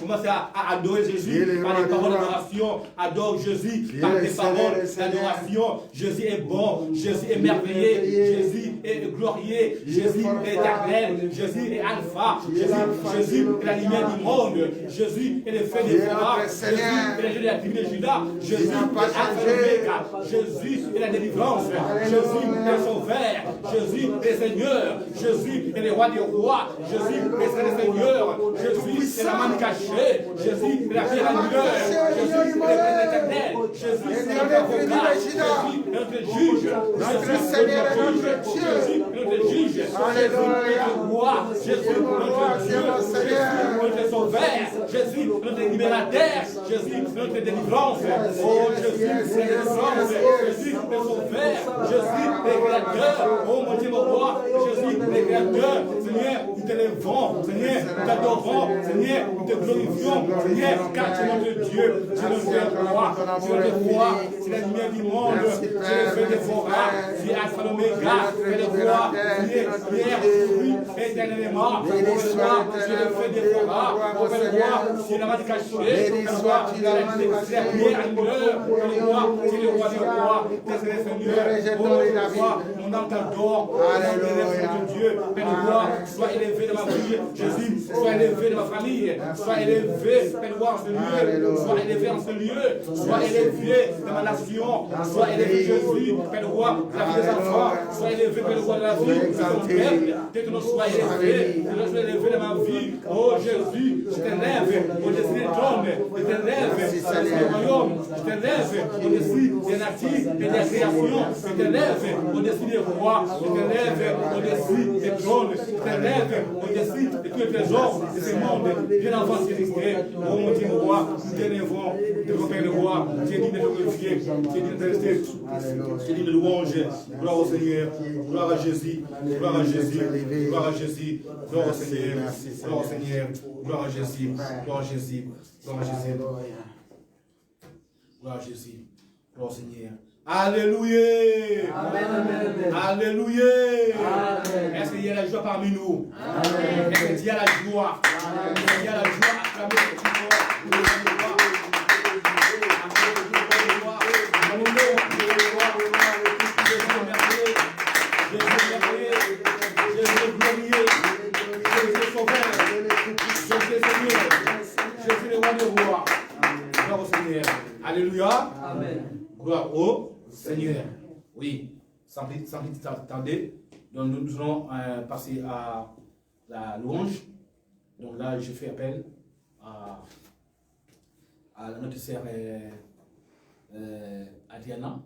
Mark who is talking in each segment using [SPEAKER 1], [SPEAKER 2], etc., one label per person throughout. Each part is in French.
[SPEAKER 1] Commencez à adorer Jésus par les paroles d'adoration. Adore Jésus par des paroles d'adoration. Jésus est bon, Jésus est merveilleux, Jésus est glorieux, Jésus est éternel, Jésus est alpha, Jésus est la lumière du monde, Jésus est le feu des forêts, Jésus est le jeu de la tribu de Judas, Jésus est alpha et oméga, Jésus est la délivrance, Jésus est le sauveur, Jésus est le Seigneur, Jésus est le roi des rois, Jésus est le Seigneur, Jésus est la manne cachée, Jésus est la pierre angulaire, Jésus est l'éternel, Jésus est notre avocat, Jésus est notre juge, notre Seigneur est notre Dieu, Jésus est notre juge, Jésus est notre roi, Jésus est notre Dieu, Jésus est notre sauveur, Jésus est notre libérateur, Jésus est notre délivrance, oh Jésus est la délivrance, Jésus est le sauveur, Jésus est le créateur, oh mon Dieu mon roi, Jésus est le créateur, Seigneur, nous t'élèvons, Seigneur, nous t'adorons, Seigneur, nous te glorifions, Seigneur, car tu es notre Dieu, tu es notre roi, tu es notre roi, c'est la lumière du monde, tu es le feu des forêts, tu es Alpha et Oméga, tu es le roi, tu es hier, aujourd'hui, éternellement, tu es le feu des forêts, tu es la manne cachée, tu es la pierre angulaire, tu es le roi des rois, tu es le Seigneur, oh roi, mon âme t'adore, mon Dieu, Père roi, sois élevé dans ma vie, Jésus, sois élevé dans ma famille, sois élevé, Père roi, en ce lieu, sois élevé en ce lieu, sois élevé dans ma nation, sois élevé Jésus, Père roi, la vie des enfants, sois élevé, Père roi, de la vie de ton peuple, que ton sois élevé, que ton sois élevé dans ma vie, oh Jésus, je t'élève au-dessus des trônes, je t'élève au-dessus du royaume, je t'élève au-dessus des natifs et des créations, je t'élève au-dessus des rois, je t'élève au-dessus des trônes, je t'élève au-dessus de tous les trésors de ce monde, bien avant ce Christ. Oh mon Dieu, mon roi, nous t'élèvons, de repère le roi, tu es digne de glorifier, tu es digne de rester, tu es digne de louange. Gloire au Seigneur, gloire à Jésus, gloire à Jésus, gloire à Jésus, gloire au Seigneur, gloire au Seigneur, gloire à Jésus, gloire à Jésus, gloire à Jésus, gloire à Jésus, gloire au Seigneur. Alléluia! Amen. Alléluia! Est-ce qu'il y a la joie parmi nous? Amen. Est-ce qu'il y a la joie? Amen. Est-ce qu'il y a la joie? Acclamez le petit roi. Jésus le roi des rois. Gloire au Seigneur. Alléluia. Amen. Gloire au Seigneur. Oui, sans plus tarder, donc nous allons passer à la louange. Donc là, je fais appel à notre sœur Adriana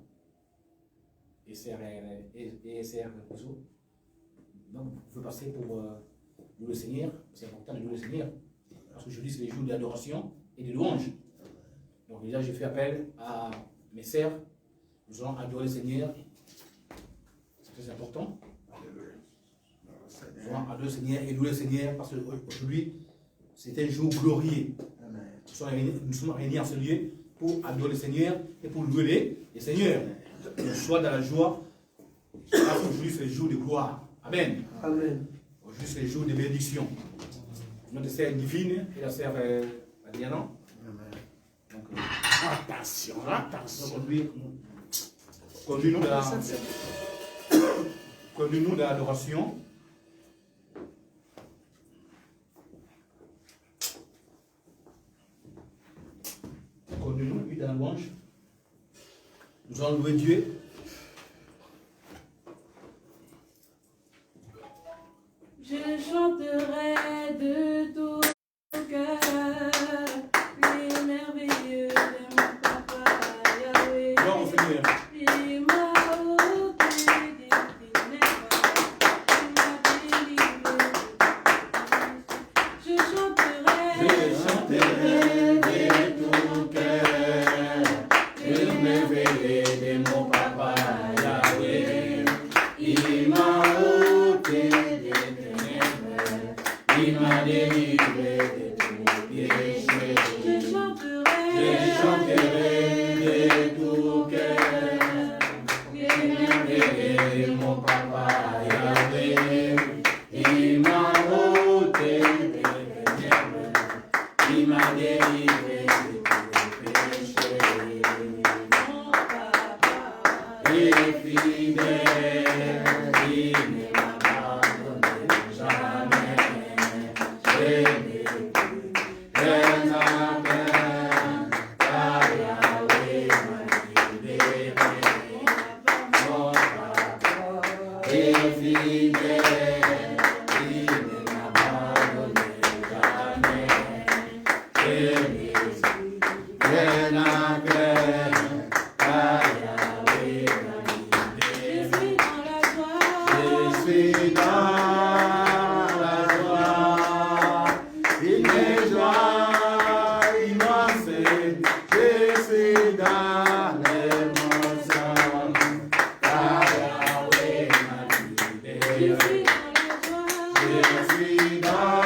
[SPEAKER 1] et sœur Rousseau. Donc, vous pouvez passer pour louer le Seigneur. C'est important de louer le Seigneur. Parce qu'aujourd'hui, c'est les jours d'adoration et de louange. Donc déjà, je fais appel à mes sœurs. Nous allons adorer le Seigneur. C'est très important. Nous allons adorer le Seigneur et louer le Seigneur parce qu'aujourd'hui, c'est un jour glorieux. Nous sommes réunis en ce lieu pour adorer le Seigneur et pour louer le Seigneur. Que soit dans la joie, parce qu'aujourd'hui, c'est le jour de gloire. Amen. Amen. Aujourd'hui, c'est le jour de bénédiction. Notre sœur divine et la sœur Adriana. Donc, attention. Conduis-nous dans l'adoration. Conduis-nous, lui, dans la louange. Nous allons louer Dieu.
[SPEAKER 2] Je chanterai de tout cœur les merveilleux de mon papa Yahweh.
[SPEAKER 1] Gloire au Seigneur.
[SPEAKER 2] Il m'a ôté des ténèbres, il m'a délivré. Je chanterai de tout cœur les merveilleux de mon papa Yahweh. Il m'a ôté des ténèbres, il m'a délivré de tous les péchés. Je chanterai de tout cœur les merveilleux de mon papa Yahweh. Il m'a ôté des ténèbres, il m'a et fidèle, il ne m'abandonne jamais. Je n'ai plus rien à craindre, car Yahweh m'a libéré. Mon papa est fidèle, il ne m'abandonne jamais. Je n'ai plus rien à craindre, car Yahweh m'a libéré. Je suis dans la joie, il m'est joie immense, je suis dans l'émotion, car Yahweh m'a libéré. Je suis dans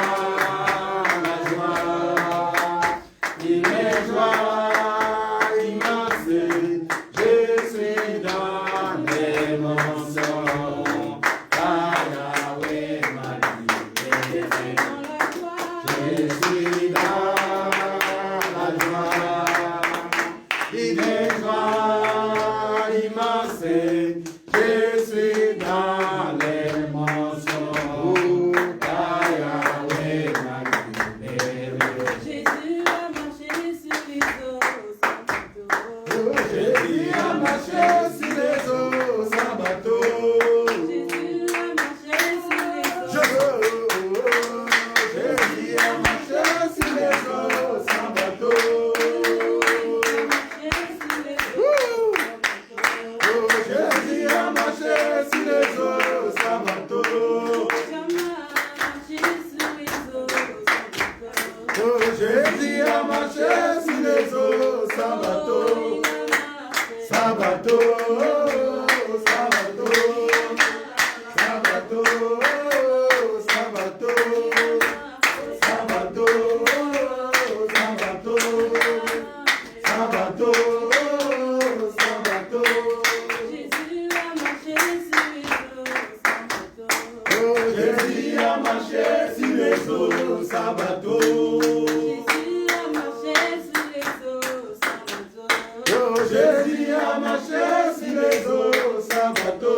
[SPEAKER 2] la joie, il m'est joie immense, je suis dans l'émotion, car Yahweh m'a libéré. Je suis dans la joie, il m'est joie immense, je suis dans l'émotion, car Yahweh m'a libéré.
[SPEAKER 3] Jésus a marché sur les eaux sans bateau.
[SPEAKER 2] Jésus a marché sur les eaux sans bateau.
[SPEAKER 3] Jésus a marché sur les eaux.
[SPEAKER 2] Jésus a marché sur les eaux sans bateau. Jésus a marché sur les eaux sans bateau. Jésus a marché sur les eaux sans bateau. Sans bateau, sans bateau, sans bateau, sans bateau, sans bateau, sans bateau, sans bateau, sans bateau.
[SPEAKER 3] Jésus a marché sur les eaux sans bateau.
[SPEAKER 2] Jésus a marché sur les eaux sans bateau.
[SPEAKER 3] Jésus a marché sur les eaux sans bateau.
[SPEAKER 2] Jésus a marché sur les eaux sans bateau.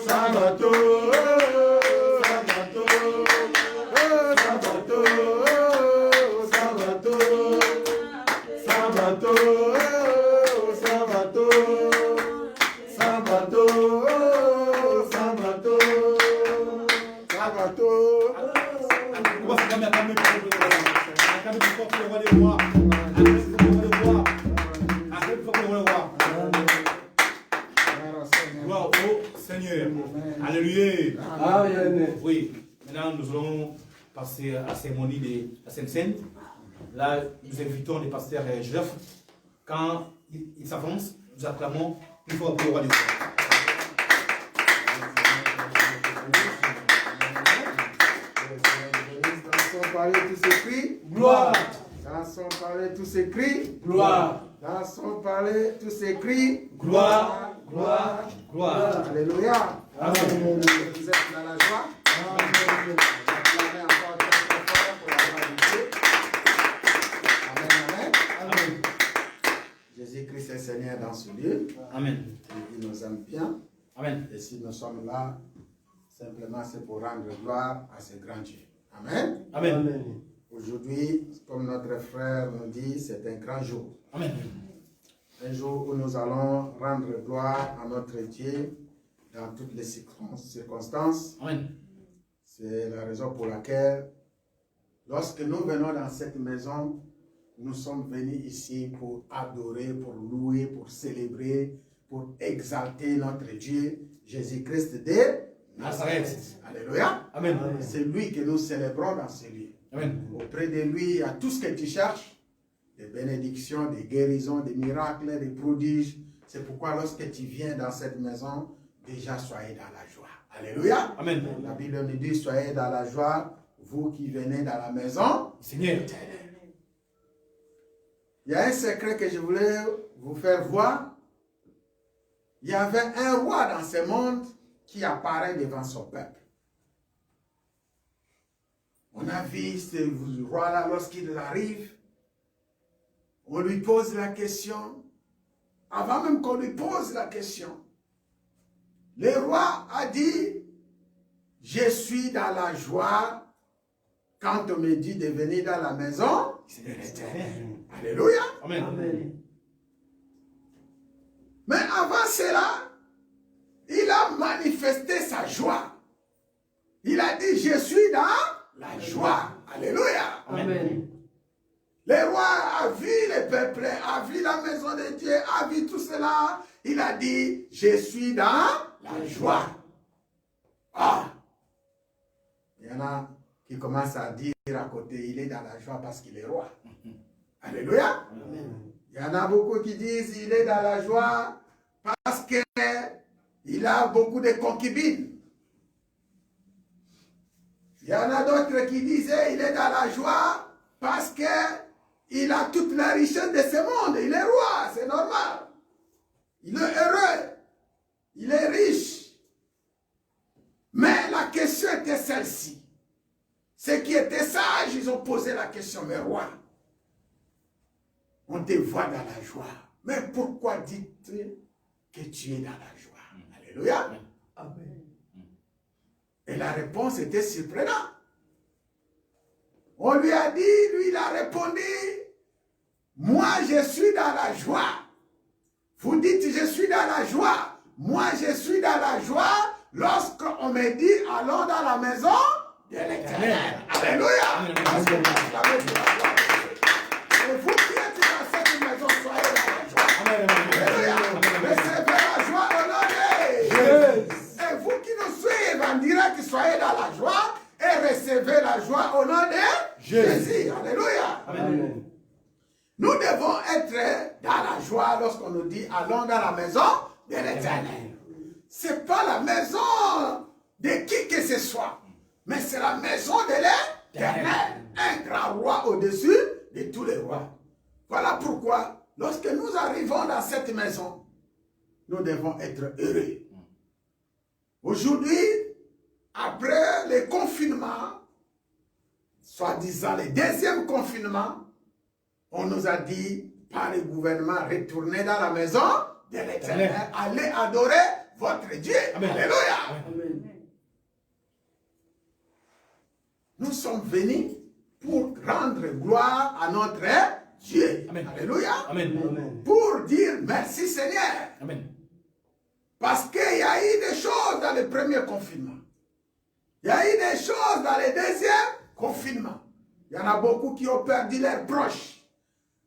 [SPEAKER 2] Sans bateau, sans bateau, sans bateau, sans bateau, sans bateau, sans bateau, sans bateau, sans bateau, sans bateau.
[SPEAKER 1] Comment c'est comme la caméra du corps pour le roi des rois. Gloire au Seigneur. Alléluia. Oui. Maintenant, nous allons passer à la cérémonie de la Sainte Seine. Là, nous invitons le pasteur Joseph. Quand il s'avance, nous acclamons une fois pour le roi des rois.
[SPEAKER 4] Dans son palais, tout s'écrit.
[SPEAKER 2] Gloire.
[SPEAKER 4] Dans son palais, tout s'écrit.
[SPEAKER 2] Gloire.
[SPEAKER 4] Dans son palais, tout s'écrit.
[SPEAKER 2] Gloire. Gloire. Gloire.
[SPEAKER 4] Alléluia.
[SPEAKER 2] Amen.
[SPEAKER 4] Vous êtes dans la joie. Acclamez encore très fort pour la gloire de Dieu. Amen, amen.
[SPEAKER 2] Amen.
[SPEAKER 4] Jésus-Christ est Seigneur dans ce lieu.
[SPEAKER 1] Amen.
[SPEAKER 4] Il nous aime bien.
[SPEAKER 1] Amen.
[SPEAKER 4] Et si nous sommes là, simplement c'est pour rendre gloire à ce grand Dieu. Amen.
[SPEAKER 1] Amen.
[SPEAKER 4] Aujourd'hui, comme notre frère nous dit, c'est un grand jour.
[SPEAKER 1] Amen.
[SPEAKER 4] Un jour où nous allons rendre gloire à notre Dieu dans toutes les circonstances.
[SPEAKER 1] Amen.
[SPEAKER 4] C'est la raison pour laquelle, lorsque nous venons dans cette maison, nous sommes venus ici pour adorer, pour louer, pour célébrer, pour exalter notre Dieu, Jésus-Christ de Nazareth. Alléluia.
[SPEAKER 1] Amen.
[SPEAKER 4] C'est lui que nous célébrons dans ce lieu.
[SPEAKER 1] Amen.
[SPEAKER 4] Auprès de lui, il y a tout ce que tu cherches, des bénédictions, des guérisons, des miracles, des prodiges. C'est pourquoi lorsque tu viens dans cette maison, déjà soyez dans la joie. Alléluia.
[SPEAKER 1] Amen.
[SPEAKER 4] La Bible nous dit, soyez dans la joie, vous qui venez dans la maison.
[SPEAKER 1] Seigneur.
[SPEAKER 4] Il y a un secret que je voulais vous faire voir. Il y avait un roi dans ce monde qui apparaît devant son peuple. On a vu ce roi-là lorsqu'il arrive. On lui pose la question. avant même qu'on lui pose la question, le roi a dit, je suis dans la joie quand on me dit de venir dans la maison de l'Éternel. Alléluia.
[SPEAKER 1] Amen.
[SPEAKER 2] Amen.
[SPEAKER 4] Mais avant cela, il a manifesté sa joie. Il a dit, je suis dans la joie. Alléluia.
[SPEAKER 2] Amen.
[SPEAKER 4] Le roi a vu le peuple, a vu la maison de Dieu, a vu tout cela. Il a dit, je suis dans la joie. Ah! Il y en a qui commencent à dire à côté, il est dans la joie parce qu'il est roi. Alléluia.
[SPEAKER 2] Amen.
[SPEAKER 4] Il y en a beaucoup qui disent, il est dans la joie parce qu'il a beaucoup de concubines. Il y en a d'autres qui disaient, il est dans la joie parce qu'il a toute la richesse de ce monde. Il est roi, c'est normal. Il est heureux. Il est riche. Mais la question était celle-ci. Ceux qui étaient sages, ils ont posé la question, mais roi, on te voit dans la joie. Mais pourquoi dites que tu es dans la joie? Alléluia.
[SPEAKER 2] Amen.
[SPEAKER 4] Et la réponse était surprenante. On lui a dit, lui il a répondu, moi je suis dans la joie. Vous dites je suis dans la joie. Moi je suis dans la joie lorsqu'on me dit allons dans la maison de l'Éternel. Alléluia. Parce que vous acclamez pour la joie. Et vous qui êtes dans cette maison, soyez dans la joie. Alléluia. Recevez la joie au nom de Jésus. Et vous qui nous suivez en direct, soyez dans la joie et recevez la joie au nom de Jésus. Alléluia.
[SPEAKER 2] Amen.
[SPEAKER 4] Nous devons être dans la joie lorsqu'on nous dit allons dans la maison de l'Éternel. Ce n'est pas la maison de qui que ce soit, mais c'est la maison de l'Éternel. Un grand roi au-dessus de tous les rois. Voilà pourquoi, lorsque nous arrivons dans cette maison, nous devons être heureux. Aujourd'hui, après le confinement, soi-disant le deuxième confinement, on nous a dit par le gouvernement, retournez dans la maison de l'Éternel, allez adorer votre Dieu.
[SPEAKER 1] Amen.
[SPEAKER 4] Alléluia.
[SPEAKER 2] Amen.
[SPEAKER 4] Nous sommes venus pour rendre gloire à notre Dieu.
[SPEAKER 1] Amen.
[SPEAKER 4] Alléluia.
[SPEAKER 1] Amen.
[SPEAKER 2] Amen.
[SPEAKER 4] Pour dire merci Seigneur.
[SPEAKER 1] Amen.
[SPEAKER 4] Parce qu'il y a eu des choses dans le premier confinement. Il y a eu des choses dans le deuxième confinement. Il y en a beaucoup qui ont perdu leurs proches.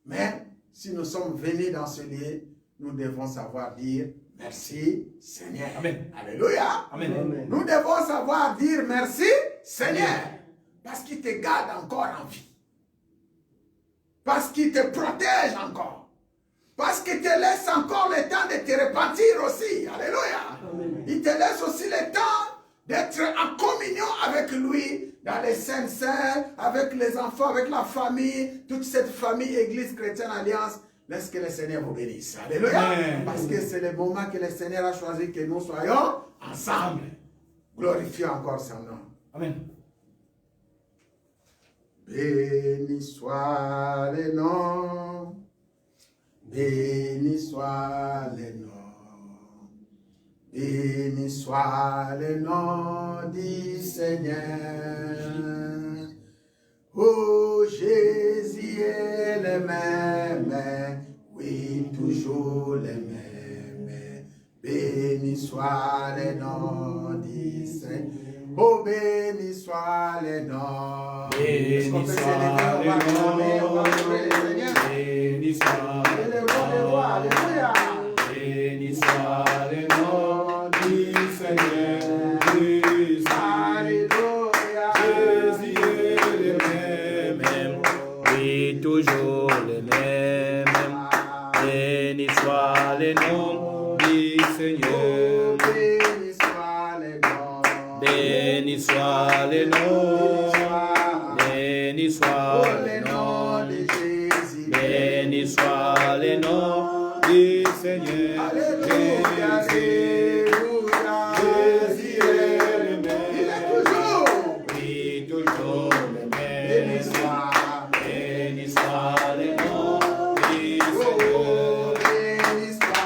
[SPEAKER 4] Mais si nous sommes venus dans ce lieu, nous devons savoir dire merci Seigneur.
[SPEAKER 1] Amen.
[SPEAKER 4] Alléluia.
[SPEAKER 1] Amen.
[SPEAKER 2] Amen.
[SPEAKER 4] Nous devons savoir dire merci Seigneur. Parce qu'il te garde encore en vie. Parce qu'il te protège encore. Parce qu'il te laisse encore le temps de te repentir aussi. Alléluia.
[SPEAKER 2] Amen.
[SPEAKER 4] Il te laisse aussi le temps d'être en communion avec lui dans les saints saints, avec les enfants, avec la famille, toute cette famille Église Chrétienne Alliance. Laisse que le Seigneur vous bénisse. Alléluia.
[SPEAKER 1] Amen.
[SPEAKER 4] Parce que c'est le moment que le Seigneur a choisi que nous soyons ensemble. Glorifions encore son nom.
[SPEAKER 1] Amen.
[SPEAKER 4] Béni soit le nom, béni soit le nom, béni soit le nom du Seigneur. Oh, Jésus est le même, oui, toujours le même. Béni soit le nom du Seigneur. Oh, béni soit le nom.
[SPEAKER 1] Béni soit le nom. Béni soit le nom. Béni soit le nom du Seigneur Jésus.
[SPEAKER 4] Alléluia.
[SPEAKER 1] Jésus est le même, oui, toujours le même. Béni soit le nom du Seigneur.
[SPEAKER 4] Béni soit le nom.
[SPEAKER 1] Béni soit le nom. Béni soit le nom
[SPEAKER 4] de Jésus.
[SPEAKER 1] Béni soit le nom du Seigneur.
[SPEAKER 4] Alléluia.
[SPEAKER 1] Jésus.
[SPEAKER 4] Alléluia.
[SPEAKER 1] Jésus est le même.
[SPEAKER 4] Il est toujours.
[SPEAKER 1] Oui, toujours le
[SPEAKER 4] Béni
[SPEAKER 1] même.
[SPEAKER 4] soit.
[SPEAKER 1] Béni soit le nom du
[SPEAKER 4] Oh,
[SPEAKER 1] Seigneur.
[SPEAKER 4] béni soit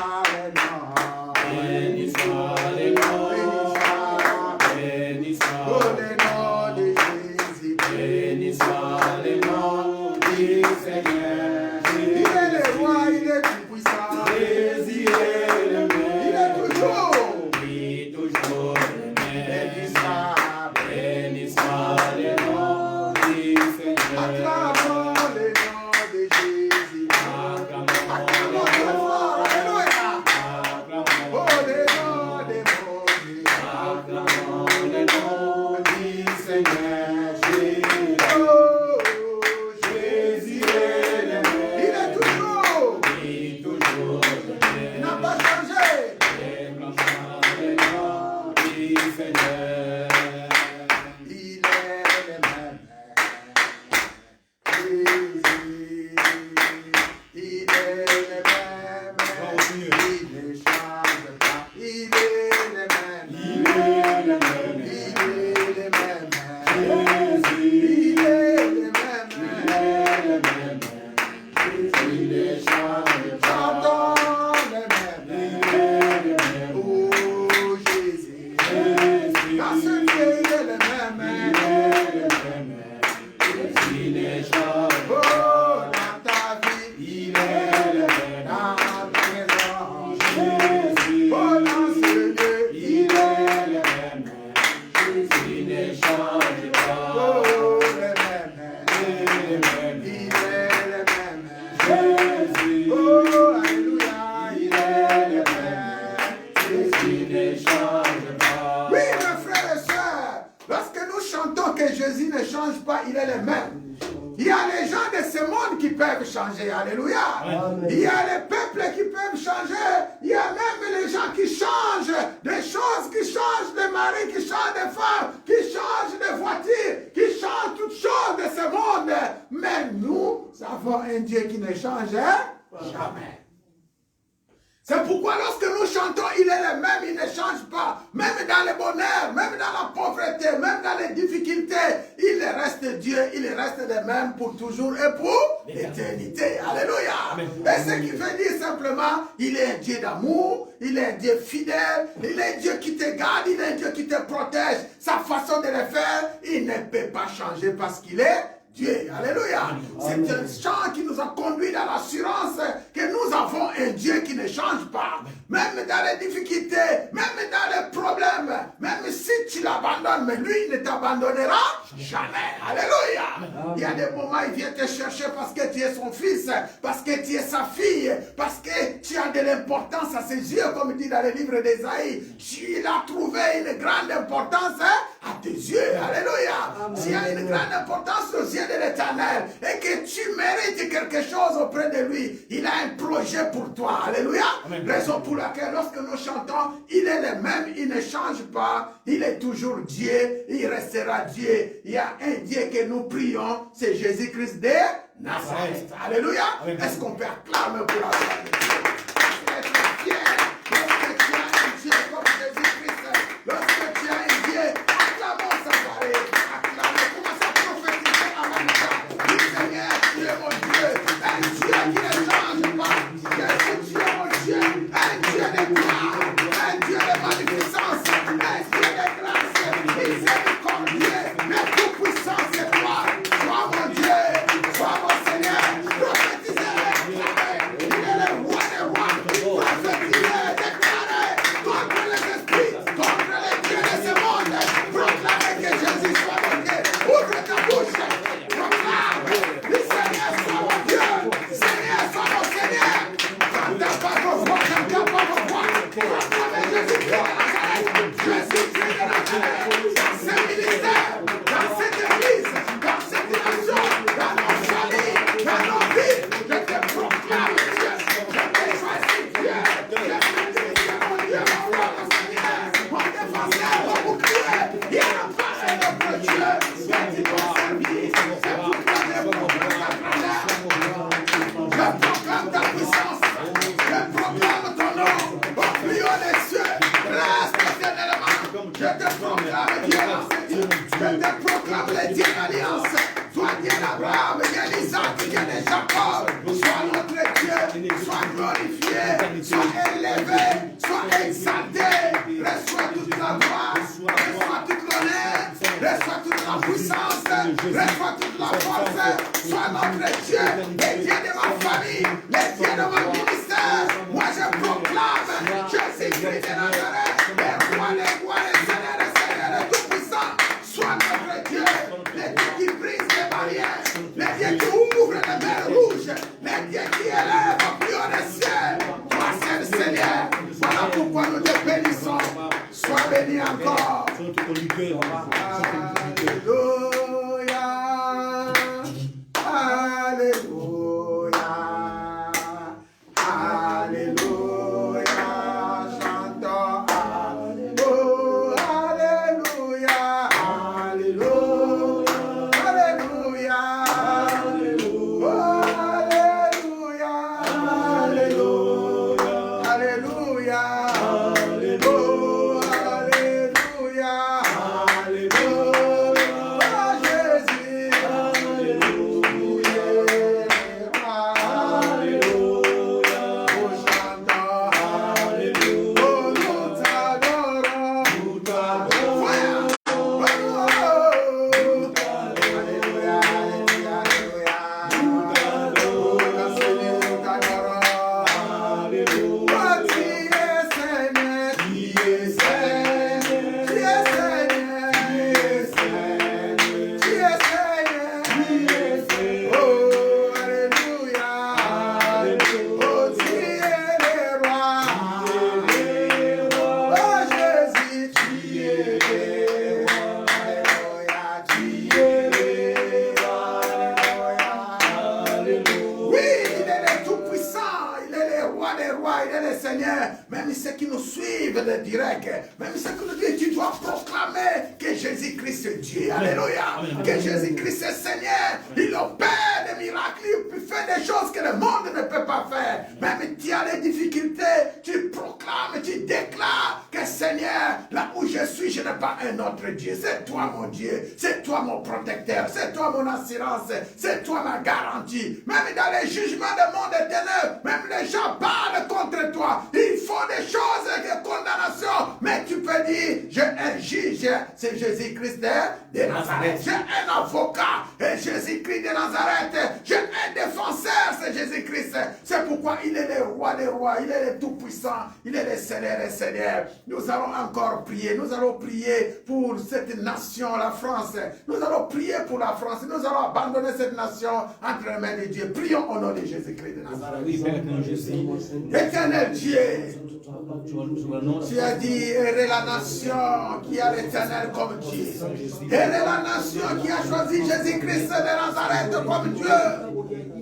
[SPEAKER 4] Jésus ne change pas, il est le même. Il y a les gens de ce monde qui peuvent changer. Alléluia. Amen. Il y a les peuples qui peuvent changer. Il y a même les gens qui changent des choses, qui changent de mari, qui changent de femmes, qui changent de voitures, qui changent toutes choses de ce monde. Mais nous avons un Dieu qui ne change jamais. C'est pourquoi lorsque nous chantons, il est le même, il ne change pas. Même dans le bonheur, même dans la pauvreté, même dans les difficultés, il reste Dieu, il reste le même pour toujours et pour l'éternité. Alléluia. Amen. Et ce qui veut dire simplement, il est un Dieu d'amour, il est un Dieu fidèle, il est un Dieu qui te garde, il est un Dieu qui te protège. Sa façon de le faire, il ne peut pas changer parce qu'il est Dieu. Alléluia. C'est un chant qui nous a conduit dans l'assurance que nous avons un Dieu qui ne change pas. Même dans les difficultés, même dans les problèmes, même si tu l'abandonnes, mais lui, il ne t'abandonnera jamais. Alléluia. Il y a des moments, il vient te chercher parce que tu es son fils, parce que tu es sa fille, parce que tu as de l'importance à ses yeux, comme dit dans le livre d'Ésaïe. Tu as trouvé une grande importance à tes yeux. Alléluia. Tu as une grande importance aux yeux de l'Éternel et que tu mérites quelque chose auprès de lui, il a un projet pour toi. Alléluia. Amen. Raison pour laquelle lorsque nous chantons, il est le même, il ne change pas, il est toujours Dieu, il restera Dieu. Il y a un Dieu que nous prions, c'est Jésus-Christ de Nazareth. Alléluia. Est-ce qu'on peut acclamer pour la gloire de Dieu? Être fier lorsque tu as un Dieu comme Jésus-Christ, lorsque tu as un Dieu, acclamons sa parole, acclamons, commence à prophétiser avant ça. Oui, Seigneur, tu es mon Dieu, un Dieu qui ne change pas. Jésus, tu es mon Dieu, un Dieu de gloire, un Dieu de magnificence, un Dieu de grâce, miséricordieux, mais tout puissant, c'est toi. Sois mon Dieu, sois mon Seigneur, prophétisez, il est le roi des rois, prophétisez, déclarez contre les esprits, contre les dieux de ce monde, proclamez que Jésus soit mon Dieu, ouvre ta bouche, proclame, le Seigneur soit mon Dieu, Seigneur soit mon Seigneur, quand ta parole voix, quand ta parole voix, proclamez Jésus-Christ de Nazareth, Jésus-Christ de Nazareth, dans ce ministère, dans cette église, dans cette nation, dans nos familles, dans nos vies, je te proclame Dieu, je te choisis Dieu, je te dis mon Dieu, mon roi, mon Seigneur, mon défenseur, mon bouclier, il a parlé notre Dieu, que tu dois servir, c'est pourquoi je proclame ta grandeur, je proclame ta puissance, je proclame ton nom, au plus haut des cieux, reste éternellement, je te proclame Dieu d'enseignement, je te proclame le Dieu d'alliance, sois Dieu d'Abraham, Dieu d'Isaac, Dieu de Jacob, sois notre Dieu, sois glorifié, sois élevé, sois exalté, reçois toute la gloire, reçois toute l'honneur, reçois toute la puissance, reçois toute la force, sois notre Dieu, le Dieu de ma famille, le Dieu de mon ministère, moi je proclame Jésus-Christ de Nazareth, le roi des rois, le Seigneur des seigneurs, tout puissant, sois notre Dieu, le Dieu qui brise les barrières, le Dieu qui ouvre les mers rouges, le Dieu qui élève au plus haut des cieux. Toi c'est le Seigneur. Voilà pourquoi nous te bénissons. Sois béni encore. Alléluia. Alléluia. Alléluia. Chantons. Oh, alléluia. Alléluia. Alléluia. Oh, alléluia. Alléluia. Alléluia. Oh, alléluia. Qui est suivent le direct, même ce que nous dit, tu dois proclamer que Jésus-Christ est Dieu. Alléluia. Que Jésus-Christ est Seigneur. Il opère des miracles, il fait des choses que le monde ne peut pas faire. Même tu as les difficultés, tu proclames, tu déclares que Seigneur, là où je suis, je n'ai pas un autre Dieu. C'est toi mon Dieu, c'est toi mon protecteur, c'est toi mon assurance, c'est toi ma garantie. Même dans les jugements du monde éternel, même les gens parlent contre toi. Ils font des choses de condamnation, mais tu peux dire, j'ai un juge, c'est Jésus-Christ de Nazareth. J'ai un avocat, et Jésus-Christ de Nazareth. J'ai un défenseur, c'est Jésus-Christ. C'est pourquoi il est le roi des rois, il est le tout-puissant, il est le Seigneur des seigneurs. Nous allons encore prier, nous allons prier pour cette nation, la France. Nous allons prier pour la France, nous allons abandonner cette nation entre les mains de Dieu. Prions au nom de Jésus-Christ de Nazareth. Éternel Dieu, tu as dit, errez la nation qui a l'Éternel comme Dieu. Errez la nation qui a choisi Jésus-Christ de Nazareth comme Dieu.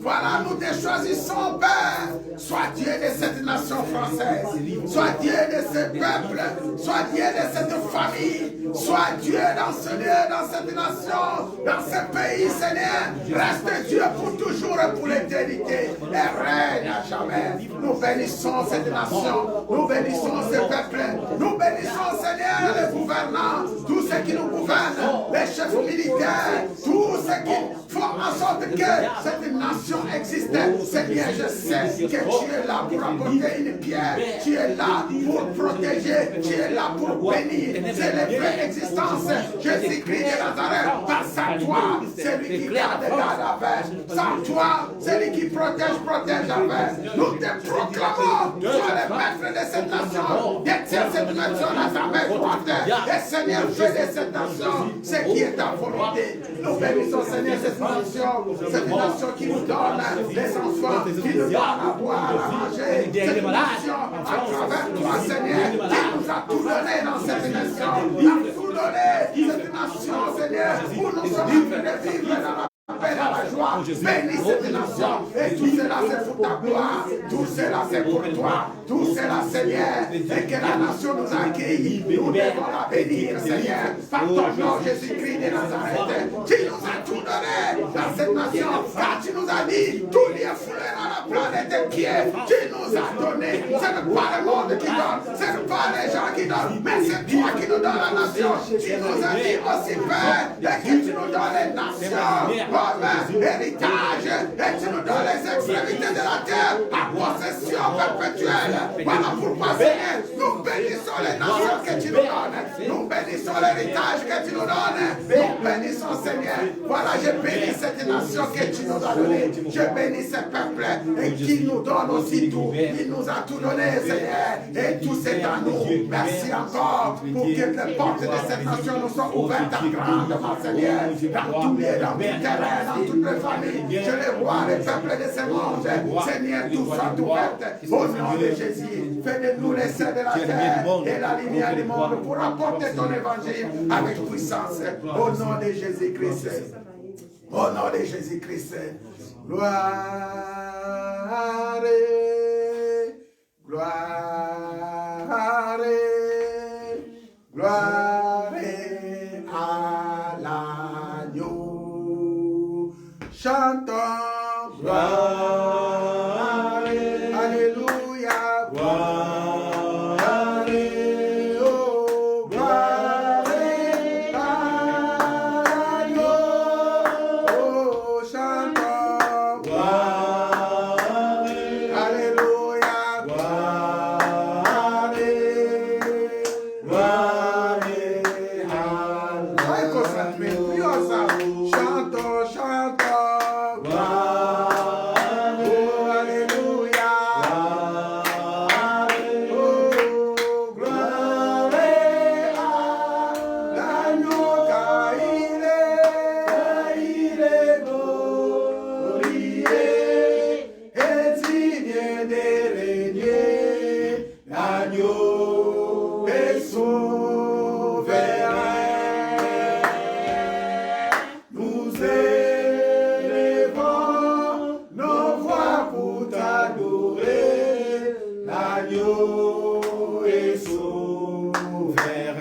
[SPEAKER 4] Voilà, nous te choisissons, Père. Sois Dieu de cette nation française. Sois Dieu de ce peuple. Sois Dieu de cette famille. Sois Dieu dans ce lieu, dans cette nation, dans ce pays, Seigneur. Reste Dieu pour toujours et pour l'éternité. Et règne à jamais. Nous bénissons cette nation. Nous bénissons ce peuple. Nous bénissons, Seigneur, les gouvernants. Tous ceux qui nous gouvernent. Les chefs militaires. Tous ceux qui font en sorte que cette nation existe. Seigneur, je sais que tu es là pour apporter une pierre. Tu es là pour protéger. Tu es là pour bénir. C'est l'élever existence. Jésus-Christ de Nazareth. Parce à toi, c'est lui qui garde la veille. Sans toi, c'est lui qui protège avec. Nous te proclamons. Sois le maître de cette nation. Détiens cette nation à ta main droite. Et Seigneur, fais de cette nation ce qui est ta volonté. Nous bénissons, Seigneur, cette nation qui nous donne des enfants, qui nous donne à boire, à manger. Cette nation, à travers toi, Seigneur, qui nous a tout donné dans cette nation. Il a tout donné, cette nation, Seigneur, où nous sommes en train de vivre dans la paix, dans la joie. Bénis cette nation. Et tout cela, c'est pour ta gloire. Tout cela, c'est pour toi. Tout cela, Seigneur. Et que la nation nous accueille. Nous devons la bénir, Seigneur. Par ton nom, Jésus-Christ de Nazareth. Tu nous as tout donné dans cette nation. Car tu nous as dit, tout lieu foulé dans la planète des pieds. Tu nous as donné. Ce n'est pas le monde qui donne. Ce n'est pas les gens qui donnent. Mais c'est toi qui nous donnes la nation. Tu nous as dit aussi, Père, et que tu nous donnes les nations. Héritage, et tu nous donnes les extrémités de la terre à possession perpétuelle. Voilà pourquoi, Seigneur, nous bénissons les nations que tu nous donnes. Nous bénissons l'héritage que tu nous donnes. Nous bénissons, Seigneur. Voilà, je bénis cette nation que tu nous as donnée. Je bénis ce peuple et qui nous donne aussi tout. Il nous a tout donné, Seigneur. Et tout c'est à nous. Merci encore pour que les portes de cette nation nous soient ouvertes grandement, Seigneur. Dans tous les, dans tout terrain, dans toutes les familles. Je les vois, les peuples de ce monde. Seigneur, tout soit ouvert. Au nom de Jésus, fais de nous les seuls de la terre et la lumière du monde pour apporter ton évangile avec puissance. Au nom de Jésus-Christ. Au nom de Jésus-Christ. Gloire. Gloire. Gloire à l'agneau. Chantons gloire, alléluia, gloire, oh, gloire à l'agneau. Oh, chantons gloire, alléluia, gloire, gloire. ouvert.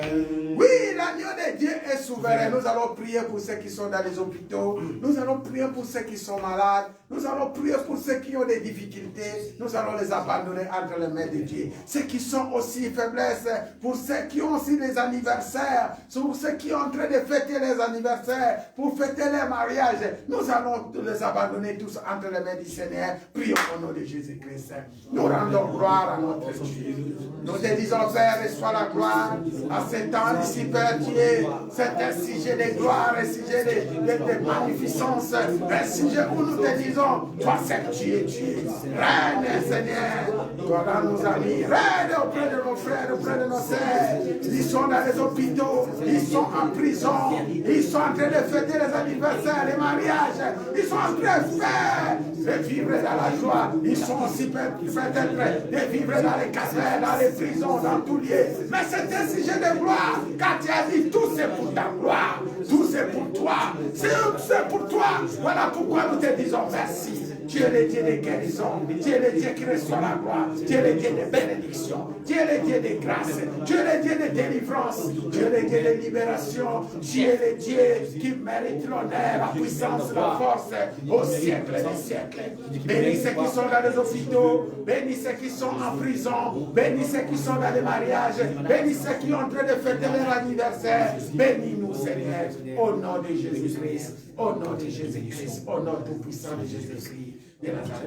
[SPEAKER 4] Oui, l'agneau de Dieu est souverain. Nous allons prier pour ceux qui sont dans les hôpitaux. Nous allons prier pour ceux qui sont malades. Nous allons prier pour ceux qui ont des difficultés. Nous allons les abandonner entre les mains de Dieu. Ceux qui sont aussi faiblesses, pour ceux qui ont aussi des anniversaires, pour ceux qui sont en train de fêter les anniversaires, pour fêter les mariages, nous allons les abandonner tous entre les mains du Seigneur. Prions au nom de Jésus-Christ. Nous rendons gloire à notre Dieu. Nous te disons, Père, reçois la gloire à ce temps ici, Père Dieu. C'est un sujet de gloire, un sujet de magnificence, un sujet où nous te disons, toi c'est Dieu, Dieu. Règne, Seigneur. Toi dans nos amis, règne auprès de nos frères, auprès de nos sœurs. Ils sont dans les hôpitaux, ils sont en prison, ils sont en train de fêter les anniversaires, les mariages. Ils sont en train de vivre dans la joie. Ils sont aussi peut-être de vivre dans les casernes, dans les prisons, dans tous lieux. Mais c'est un sujet de gloire. Quand tu as dit tout c'est pour ta gloire, tout c'est pour toi, c'est pour toi. Voilà pourquoi nous te disons merci. Tu es le Dieu de guérison, tu es le Dieu qui reçoit la gloire, tu es le Dieu de bénédiction, tu es le Dieu de grâce, tu es le Dieu de délivrance, tu es le Dieu de libération, tu es le Dieu qui mérite l'honneur, la puissance, la force au siècle des siècles. Bénis ceux qui sont dans les hôpitaux, bénis ceux qui sont en prison, bénis ceux qui sont dans les mariages, bénis ceux qui sont en train de fêter leur anniversaire. Bénis-nous, Seigneur, au nom de Jésus-Christ, au nom de Jésus-Christ, au nom tout-puissant de Jésus-Christ.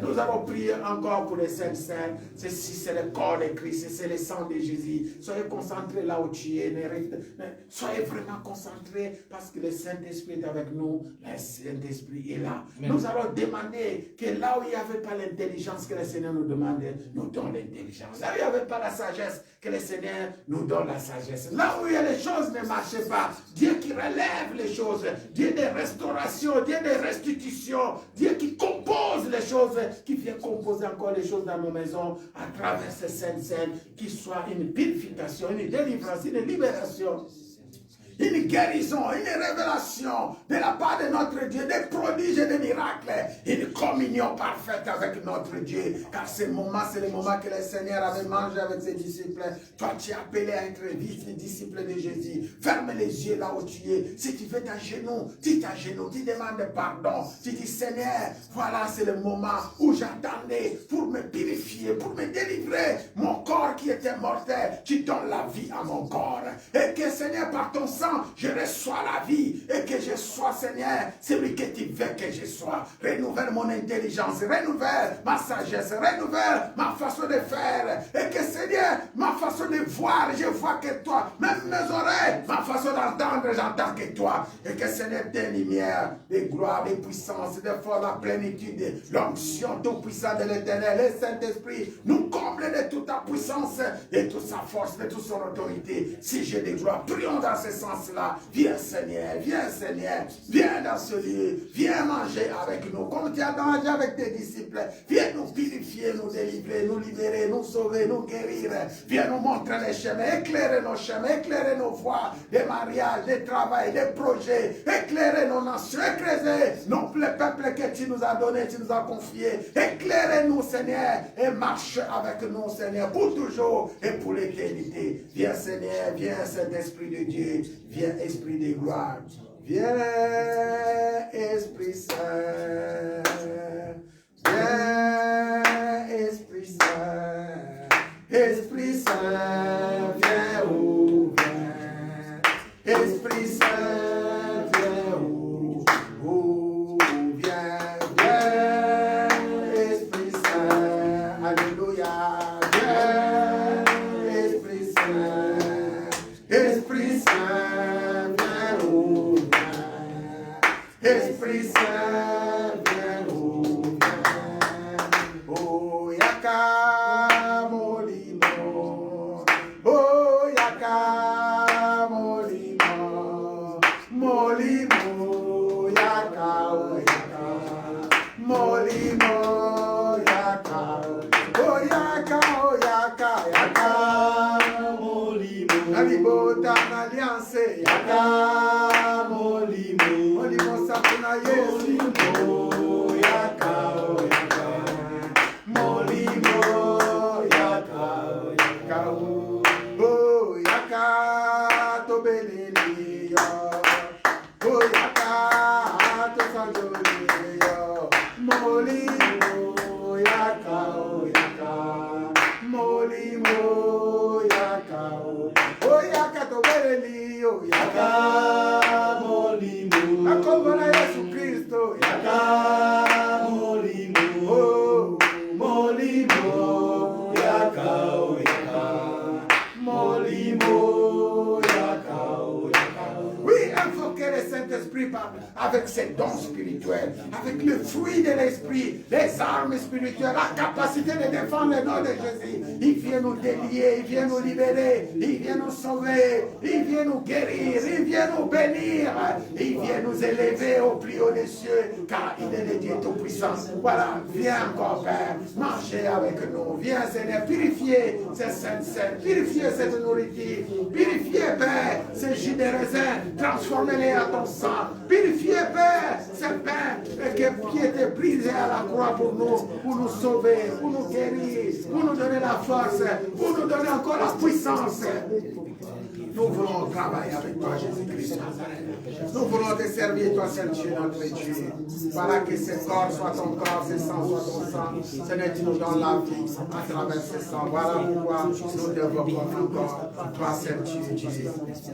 [SPEAKER 4] Nous allons prier encore pour les saints. Ceci, c'est le corps de Christ, c'est le sang de Jésus. Soyez concentrés là où tu es. Soyez vraiment concentrés parce que le Saint-Esprit est avec nous. Le Saint-Esprit est là. Nous allons demander que là où il n'y avait pas l'intelligence que le Seigneur nous demandait, nous donne l'intelligence. Là où il n'y avait pas la sagesse, que le Seigneur nous donne la sagesse. Là où les choses ne marchaient pas, Dieu qui relève les choses, Dieu de restauration, Dieu de restitution, Dieu qui compose les choses, qui vient composer encore les choses dans nos maisons à travers ces saintes scènes, qui soit une purification, une délivrance, une libération, une guérison, une révélation de la part de notre Dieu, des prodiges et des miracles, une communion parfaite avec notre Dieu. Car ce moment, c'est le moment que le Seigneur avait mangé avec ses disciples. Toi, tu es appelé à être disciple de Jésus. Ferme les yeux là où tu es. Si tu veux t'agenouiller, tu t'agenouilles, tu demandes pardon. Tu dis, Seigneur, voilà, c'est le moment où j'attendais pour me purifier, pour me délivrer. Mon corps qui était mortel, tu donnes la vie à mon corps. Et que, Seigneur, par ton sang, je reçois la vie et que je sois, Seigneur, celui que tu veux que je sois. Renouvelle mon intelligence, renouvelle ma sagesse, renouvelle ma façon de faire et que, Seigneur, ma façon de voir, je vois que toi, même mes oreilles, ma façon d'entendre, j'entends que toi et que, Seigneur, tes lumières, des gloires, des puissances, des forces, la plénitude, l'onction tout puissant de l'Éternel, le Saint-Esprit, nous comble de toute ta puissance, de toute sa force, de toute son autorité. Si j'ai des gloires, prions dans ce sens. Viens Seigneur, viens dans ce lieu, viens manger avec nous, comme tu as mangé avec tes disciples, viens nous purifier, nous délivrer, nous libérer, nous sauver, nous guérir, viens nous montrer les chemins, éclairer nos chemins, éclairer nos voies, des mariages, des travails, des projets, éclairer nos nations, éclairer le peuple que tu nous as donné, tu nous as confié, éclairez-nous Seigneur, et marche avec nous Seigneur, pour toujours et pour l'éternité. Viens Seigneur, viens Saint-Esprit de Dieu. Viens Esprit de gloire, viens Esprit Saint, viens Esprit Saint, Esprit Saint, viens où, viens, Esprit Saint, viens où, viens, Esprit Saint, alléluia, viens Esprit Saint, Esprit Saint. Esprit Saint, viens nous, oh yaka molimo, oh yaka molimo, molimo yaka, oh yaka, molimo yaka, oh yaka, oh yaka, yaka molimo, alibota n'alliance yaka molimo. Sapuna Yesu Molimo yaka Molimo yaka oh yaka l'esprit, avec ses dons spirituels, avec le fruit de l'esprit, les armes spirituelles, la capacité de défendre le nom de Jésus. Il vient nous délier, il vient nous libérer, il vient nous sauver, il vient nous guérir, il vient nous bénir, il vient nous élever au plus haut des cieux, car il est le Dieu tout-puissant. Voilà, viens encore, Père, mangez avec nous. Viens, Seigneur, purifier ces saintes scènes, purifier cette nourriture, purifier, Père, ces jus de raisin, transformez-les à ton sang, purifier, Père, ces pains qui étaient brisés à la croix pour nous sauver, pour nous guérir, pour nous donner la force, pour nous donner encore la puissance. Nous voulons travailler avec toi, Jésus-Christ. Nous voulons te servir, toi seul Dieu, notre Dieu. Voilà que ce corps soit ton corps, ce sang soit ton sang. Seigneur, tu nous donnes la vie à travers ce sang. Voilà pourquoi nous développons encore. Toi seul Dieu,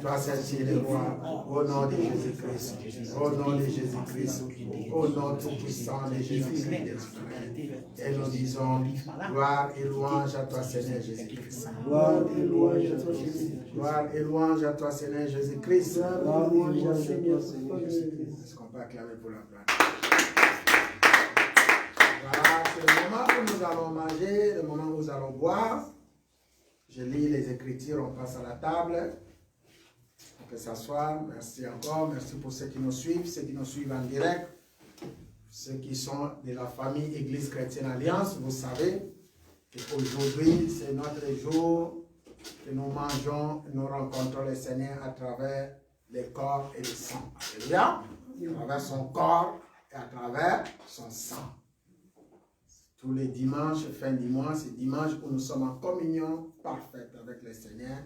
[SPEAKER 4] toi seul Dieu, le roi. Au nom de Jésus-Christ. Au nom de Jésus-Christ. Au nom tout-puissant de Jésus-Christ. Et nous disons gloire et louange à toi, Seigneur Jésus-Christ.
[SPEAKER 2] Gloire et louange à toi, Jésus.
[SPEAKER 4] Gloire et louange à toi, Seigneur Jésus-Christ. Est-ce qu'on peut acclamer pour la gloire? Voilà, c'est le moment où nous allons manger, le moment où nous allons boire. Je lis les Écritures, on passe à la table. On peut s'asseoir. Merci encore. Merci pour ceux qui nous suivent en direct. Ceux qui sont de la famille Église Chrétienne Alliance, vous savez qu'aujourd'hui, c'est notre jour que nous mangeons, nous rencontrons le Seigneur à travers les corps et le sang. Alléluia. À travers son corps et à travers son sang. Tous les dimanches, fin du mois, c'est dimanche où nous sommes en communion parfaite avec le Seigneur.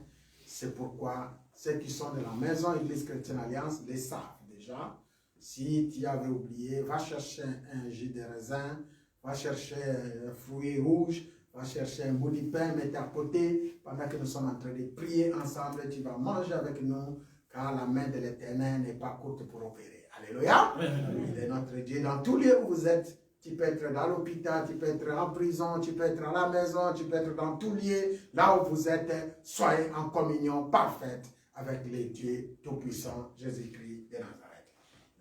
[SPEAKER 4] C'est pourquoi ceux qui sont de la maison Église Chrétienne Alliance les savent déjà. Si tu avais oublié, va chercher un jus de raisin, va chercher un fruit rouge, va chercher un bout de pain, mets à côté. Pendant que nous sommes en train de prier ensemble, tu vas manger avec nous, car la main de l'Éternel n'est pas courte pour opérer. Alléluia. Il est notre Dieu. Dans tous les lieux où vous êtes, tu peux être dans l'hôpital, tu peux être en prison, tu peux être à la maison, tu peux être dans tous les lieux. Là où vous êtes, soyez en communion parfaite avec le Dieu Tout-Puissant, Jésus-Christ de Nazareth.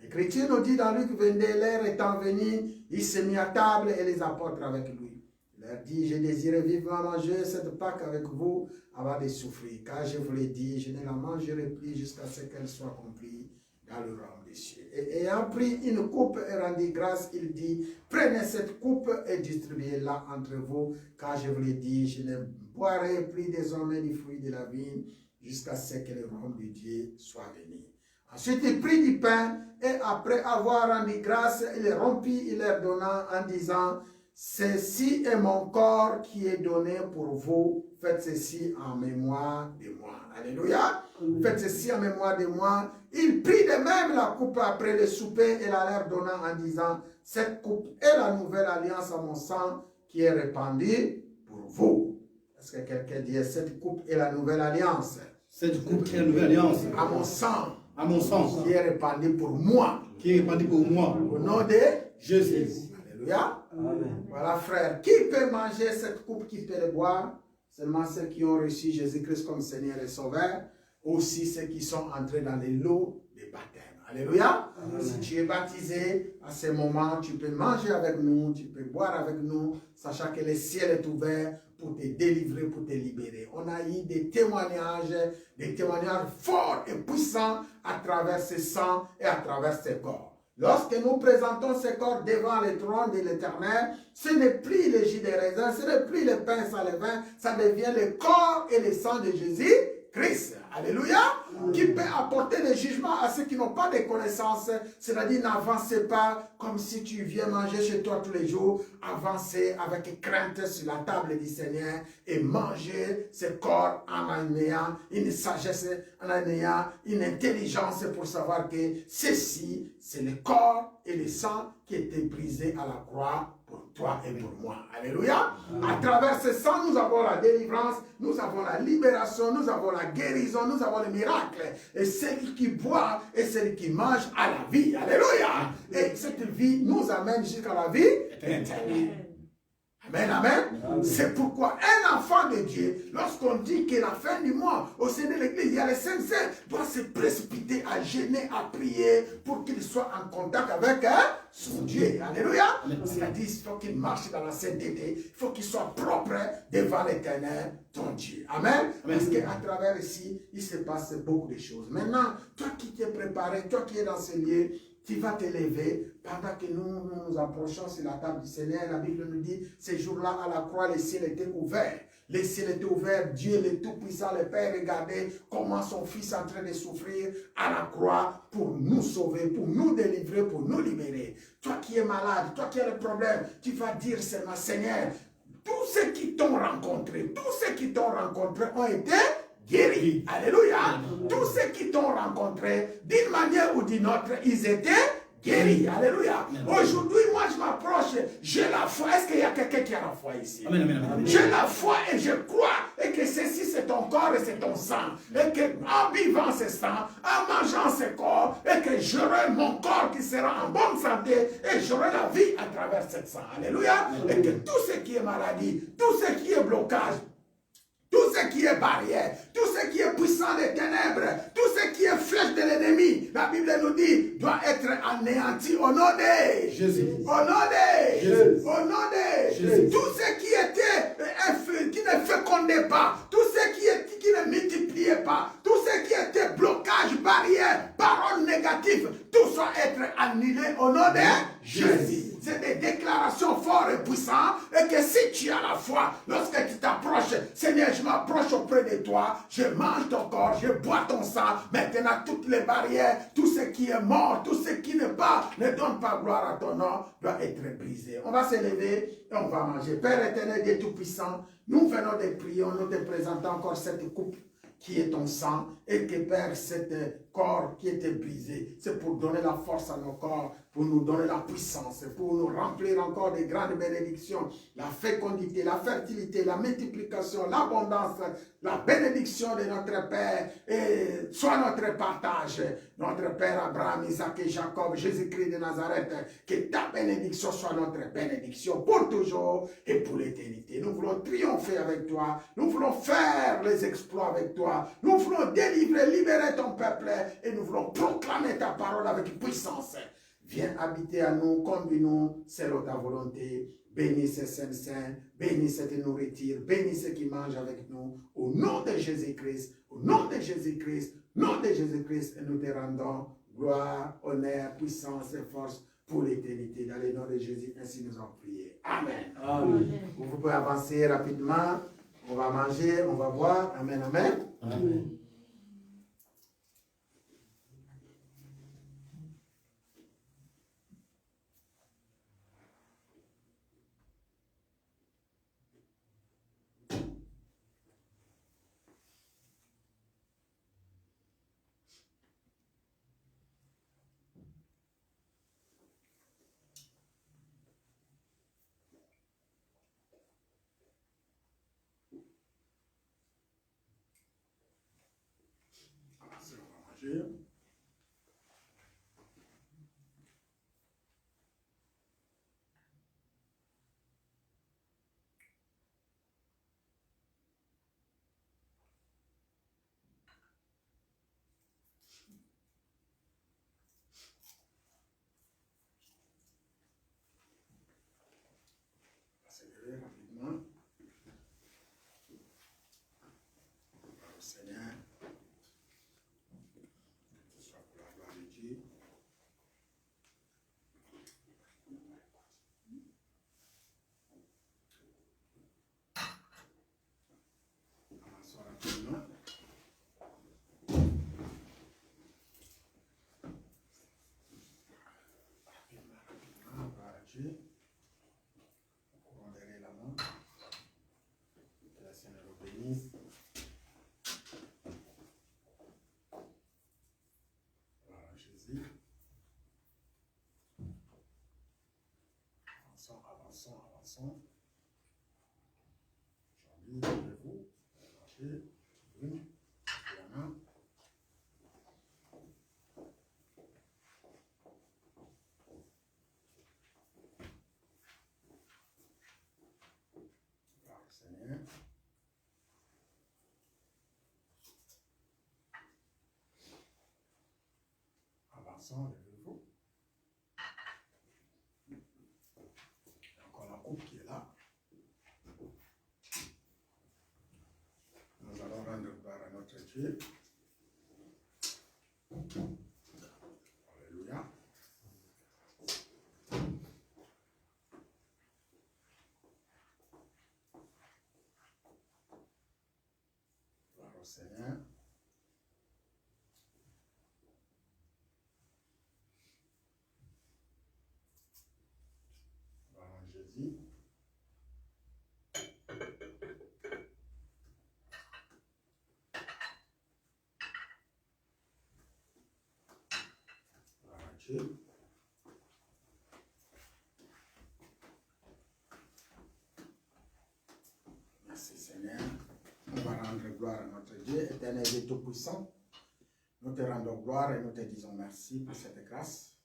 [SPEAKER 4] L'Écriture nous dit dans Luc 22, l'heure étant venue, il s'est mis à table et les apôtres avec lui. Il leur dit, je désirais vivement manger cette Pâque avec vous avant de souffrir, car je vous l'ai dit, je ne la mangerai plus jusqu'à ce qu'elle soit accomplie dans le royaume des cieux. Et ayant pris une coupe et rendu grâce, il dit, prenez cette coupe et distribuez-la entre vous, car je vous l'ai dit, je ne boirai plus désormais du fruit de la vigne jusqu'à ce que le royaume de Dieu soit venu. Ensuite, il prit du pain et après avoir rendu grâce, il le rompit, il leur donna en disant, ceci est mon corps qui est donné pour vous, faites ceci en mémoire de moi. Alléluia. Faites ceci en mémoire de moi. Il prit de même la coupe après le souper et la leur donna en disant, cette coupe est la nouvelle alliance à mon sang qui est répandue pour vous. Est-ce que quelqu'un dit, cette coupe est la nouvelle alliance?
[SPEAKER 1] Cette coupe est la nouvelle alliance.
[SPEAKER 4] À mon sang.
[SPEAKER 1] À mon sang.
[SPEAKER 4] Qui est répandu pour moi.
[SPEAKER 1] Qui est répandu pour moi.
[SPEAKER 4] Au nom de
[SPEAKER 1] Jésus.
[SPEAKER 4] Alléluia.
[SPEAKER 2] Amen.
[SPEAKER 4] Voilà, frère. Qui peut manger cette coupe, qui peut le boire? Seulement ceux qui ont reçu Jésus-Christ comme Seigneur et Sauveur. Aussi ceux qui sont entrés dans les lots de baptême. Alléluia. Amen. Si tu es baptisé, à ce moment, tu peux manger avec nous, tu peux boire avec nous, sachant que le ciel est ouvert pour te délivrer, pour te libérer. On a eu des témoignages forts et puissants à travers ce sang et à travers ce corps. Lorsque nous présentons ce corps devant le trône de l'Éternel, ce n'est plus le jus de raisin, ce n'est plus le pain sans levain, ça devient le corps et le sang de Jésus-Christ. Alléluia. Qui peut apporter le jugement à ceux qui n'ont pas de connaissances. C'est-à-dire, n'avancez pas comme si tu viens manger chez toi tous les jours. Avancez avec crainte sur la table du Seigneur et mangez ce corps en ayant une sagesse, en ayant une intelligence pour savoir que ceci, c'est le corps et le sang qui étaient brisés à la croix pour toi et pour moi. Alléluia. À travers ce sang, nous avons la délivrance, nous avons la libération, nous avons la guérison, nous avons le miracle. Et celui qui boit et celui qui mange à la vie. Alléluia. Et cette vie nous amène jusqu'à la vie éternelle. Amen, amen. C'est pourquoi un enfant de Dieu, lorsqu'on dit que la fin du mois, au sein de l'église, il y a les saints, doit se précipiter à gêner, à prier pour qu'il soit en contact avec son Dieu. Alléluia. C'est-à-dire, il faut qu'il marche dans la sainteté, il faut qu'il soit propre devant l'éternel, ton Dieu. Amen. Parce qu'à travers ici, il se passe beaucoup de choses. Maintenant, toi qui t'es préparé, toi qui es dans ce lieu, tu vas te lever pendant que nous approchons sur la table du Seigneur. La Bible nous dit, ces jours-là, à la croix, les ciels étaient ouverts. Les ciels étaient ouverts. Dieu, le Tout-Puissant, le Père, regardait comment son Fils est en train de souffrir à la croix pour nous sauver, pour nous délivrer, pour nous libérer. Toi qui es malade, toi qui as le problème, tu vas dire seulement, Seigneur, tous ceux qui t'ont rencontré ont été guéris. Alléluia. Tous ceux qui t'ont rencontré, d'une manière ou d'une autre, ils étaient guéris. Alléluia. Aujourd'hui, moi, je m'approche, j'ai la foi. Est-ce qu'il y a quelqu'un qui a la foi ici? J'ai la foi et je crois et que ceci, c'est ton corps et c'est ton sang. Et que en vivant ce sang, en mangeant ce corps, et que j'aurai mon corps qui sera en bonne santé et j'aurai la vie à travers ce sang. Alléluia. Et que tout ce qui est maladie, tout ce qui est blocage, tout ce qui est barrière, tout ce qui est puissant des ténèbres, tout ce qui est flèche de l'ennemi, la Bible nous dit, doit être anéanti au nom de
[SPEAKER 1] Jésus.
[SPEAKER 4] Au nom de
[SPEAKER 1] Jésus.
[SPEAKER 4] Au nom de
[SPEAKER 1] Jésus.
[SPEAKER 4] Tout ce qui était, qui ne fécondait pas, tout ce qui ne multipliait pas, tout ce qui était blocage, barrière, paroles négatives, tout doit être annulé au nom de Jésus. C'est des déclarations fortes et puissantes et que si tu as la foi, lorsque tu t'approches, Seigneur, je m'approche auprès de toi, je mange ton corps, je bois ton sang, maintenant toutes les barrières, tout ce qui est mort, tout ce qui ne donne pas gloire à ton nom, doit être brisé. On va se lever et on va manger. Père éternel, Dieu Tout-Puissant, nous venons de prier, nous te présentons encore cette coupe qui est ton sang, et que Père, cet corps qui était brisé, c'est pour donner la force à nos corps, pour nous donner la puissance, pour nous remplir encore de grandes bénédictions, la fécondité, la fertilité, la multiplication, l'abondance, la bénédiction de notre Père, et soit notre partage, notre Père Abraham, Isaac et Jacob, Jésus-Christ de Nazareth, que ta bénédiction soit notre bénédiction pour toujours et pour l'éternité. Nous voulons triompher avec toi, nous voulons faire les exploits avec toi, nous voulons délivrer, libérer ton peuple, et nous voulons proclamer ta parole avec puissance. Viens habiter à nous, conduis-nous selon ta volonté. Bénis ces saints, bénis cette nourriture, bénis ceux qui mangent avec nous. Au nom de Jésus-Christ, au nom de Jésus-Christ, nom de Jésus-Christ, et nous te rendons gloire, honneur, puissance et force pour l'éternité. Dans le nom de Jésus, ainsi nous avons prié. Amen.
[SPEAKER 1] Amen.
[SPEAKER 4] Vous pouvez avancer rapidement. On va manger, on va boire. Amen, amen.
[SPEAKER 1] Amen.
[SPEAKER 4] Dieu. Accélérer rapidement. Seigneur. Dieu. Pondérez la main. Que la Seigneur vous bénisse. Voilà, Jésus. Avançons, avançons, avançons. Aujourd'hui, levez-vous. Marchez. Une. La main. garçons, levez-vous. Il y a encore la coupe qui est là. Nous allons rendre gloire à notre Dieu. Alléluia. Gloire au Seigneur. Gloire en Jésus. Gloire à Dieu. Merci Seigneur. On va rendre gloire à notre Dieu, éternel et tout-puissant. Nous te rendons gloire et nous te disons merci pour cette grâce.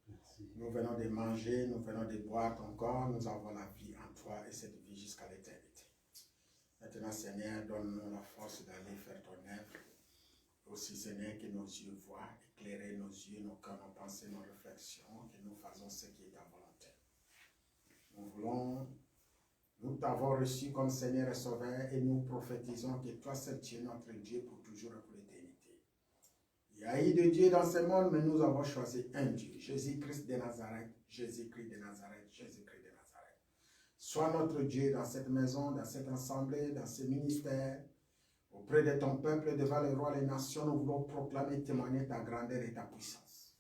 [SPEAKER 4] Merci. Nous venons de manger, nous venons de boire ton corps, nous avons la vie en toi et cette vie jusqu'à l'éternité. Maintenant, Seigneur, donne-nous la force d'aller faire ton œuvre. Aussi, Seigneur, que nos yeux voient, éclairer nos yeux, nos cœurs, nos pensées, nos réflexions, que nous faisons ce qui est ta volonté. Nous t'avons reçu comme Seigneur et Sauveur et nous prophétisons que toi seul tu es notre Dieu pour toujours et pour l'éternité. Il y a eu de Dieu dans ce monde, mais nous avons choisi un Dieu, Jésus-Christ de Nazareth, Jésus-Christ de Nazareth, Jésus-Christ de Nazareth. Sois notre Dieu dans cette maison, dans cette assemblée, dans ce ministère, auprès de ton peuple, devant les rois, les nations, nous voulons proclamer, témoigner ta grandeur et ta puissance.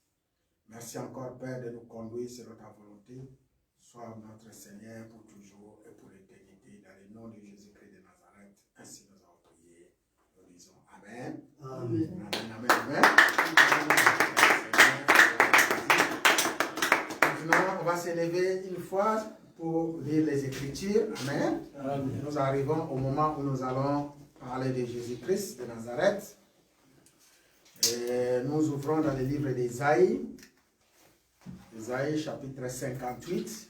[SPEAKER 4] Merci encore, Père, de nous conduire selon ta volonté. Sois notre Seigneur pour toujours et pour l'éternité, dans le nom de Jésus-Christ de Nazareth. Ainsi nous avons prié. Nous disons Amen. Amen. Amen, amen, amen. Maintenant, on va s'élever une fois pour lire les Écritures. Amen. Amen. Nous arrivons au moment où nous allons parler de Jésus-Christ de Nazareth. Et nous ouvrons dans le livre d'Ésaïe. Ésaïe chapitre 58.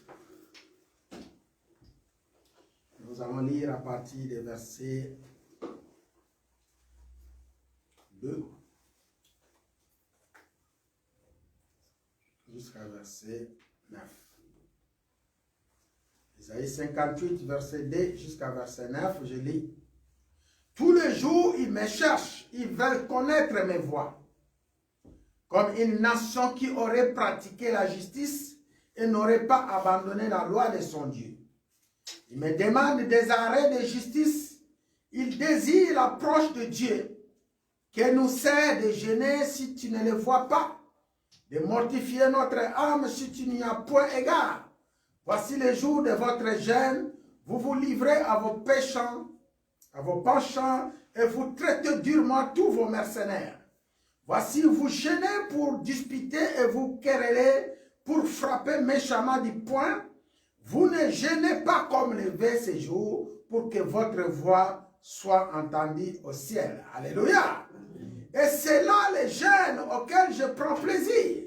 [SPEAKER 4] Nous allons lire à partir des versets 2 jusqu'à verset 9. Ésaïe 58, verset 2 jusqu'à verset 9, je lis. Tous les jours, ils me cherchent, ils veulent connaître mes voies. Comme une nation qui aurait pratiqué la justice et n'aurait pas abandonné la loi de son Dieu. Ils me demandent des arrêts de justice. Ils désirent l'approche de Dieu. Que nous sert de gêner si tu ne le vois pas, de mortifier notre âme si tu n'y as point égard. Voici les jours de votre jeûne. Vous vous livrez à vos péchants, à vos penchants, et vous traitez durement tous vos mercenaires. Voici, vous gênez pour disputer et vous querellez pour frapper méchamment du poing. Vous ne gênez pas comme le veille ces jours pour que votre voix soit entendue au ciel. Alléluia. Et c'est là les jeûnes auxquels je prends plaisir.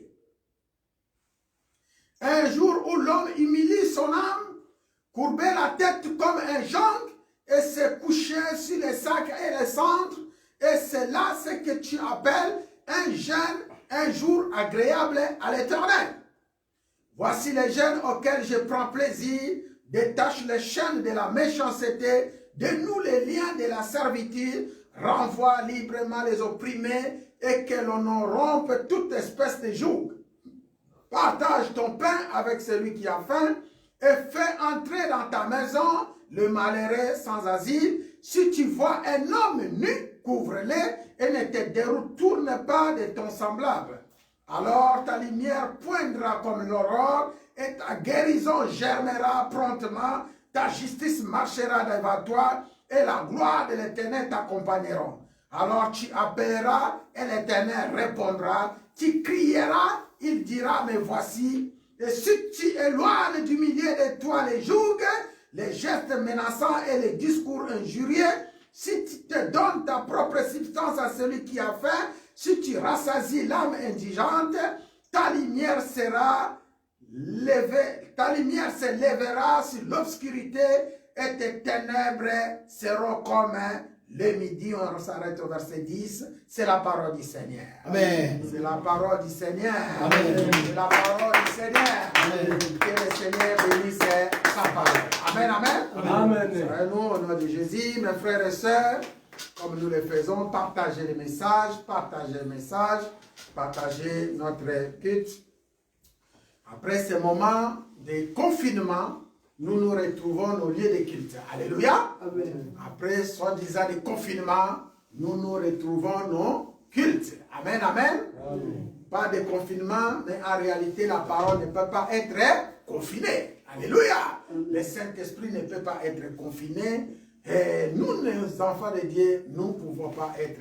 [SPEAKER 4] Un jour où l'homme humilie son âme, courbait la tête comme un jonc et se couchait sur les sacs et les cendres. Et c'est là ce que tu appelles un jeûne, un jour agréable à l'Éternel. Voici les jeûnes auxquels je prends plaisir, détache les chaînes de la méchanceté, dénoue les liens de la servitude, renvoie librement les opprimés et que l'on en rompe toute espèce de joug. Partage ton pain avec celui qui a faim et fais entrer dans ta maison le malheureux sans asile. Si tu vois un homme nu, couvre-le et ne te détourne pas de ton semblable. Alors ta lumière poindra comme l'aurore et ta guérison germera promptement, ta justice marchera devant toi et la gloire de l'Éternel t'accompagneront. Alors tu appelleras et l'Éternel répondra, tu crieras, il dira, me voici. Et si tu éloignes du milieu de toi les jougs, les gestes menaçants et les discours injurieux, si tu te donnes ta propre substance à celui qui a faim, si tu rassasies l'âme indigente, ta lumière se lèvera sur l'obscurité et tes ténèbres seront comme Le midi, on s'arrête au verset 10. C'est la parole du Seigneur.
[SPEAKER 2] Amen.
[SPEAKER 4] C'est la parole du Seigneur.
[SPEAKER 2] Amen.
[SPEAKER 4] C'est la parole du Seigneur.
[SPEAKER 2] Amen.
[SPEAKER 4] Que le Seigneur bénisse sa parole. Amen, amen.
[SPEAKER 2] Amen.
[SPEAKER 4] Nous, au nom de Jésus, mes frères et sœurs, comme nous le faisons, partagez les messages, partagez notre culte. Après ce moment de confinement, nous nous retrouvons au lieu de culte. Alléluia.
[SPEAKER 2] Amen.
[SPEAKER 4] Après, soi-disant de confinement, nous nous retrouvons nos cultes. Amen, amen.
[SPEAKER 2] Amen.
[SPEAKER 4] Pas de confinement, mais en réalité, la parole ne peut pas être confinée. Alléluia. Le Saint-Esprit ne peut pas être confiné. Et nous, les enfants de Dieu, nous ne pouvons pas être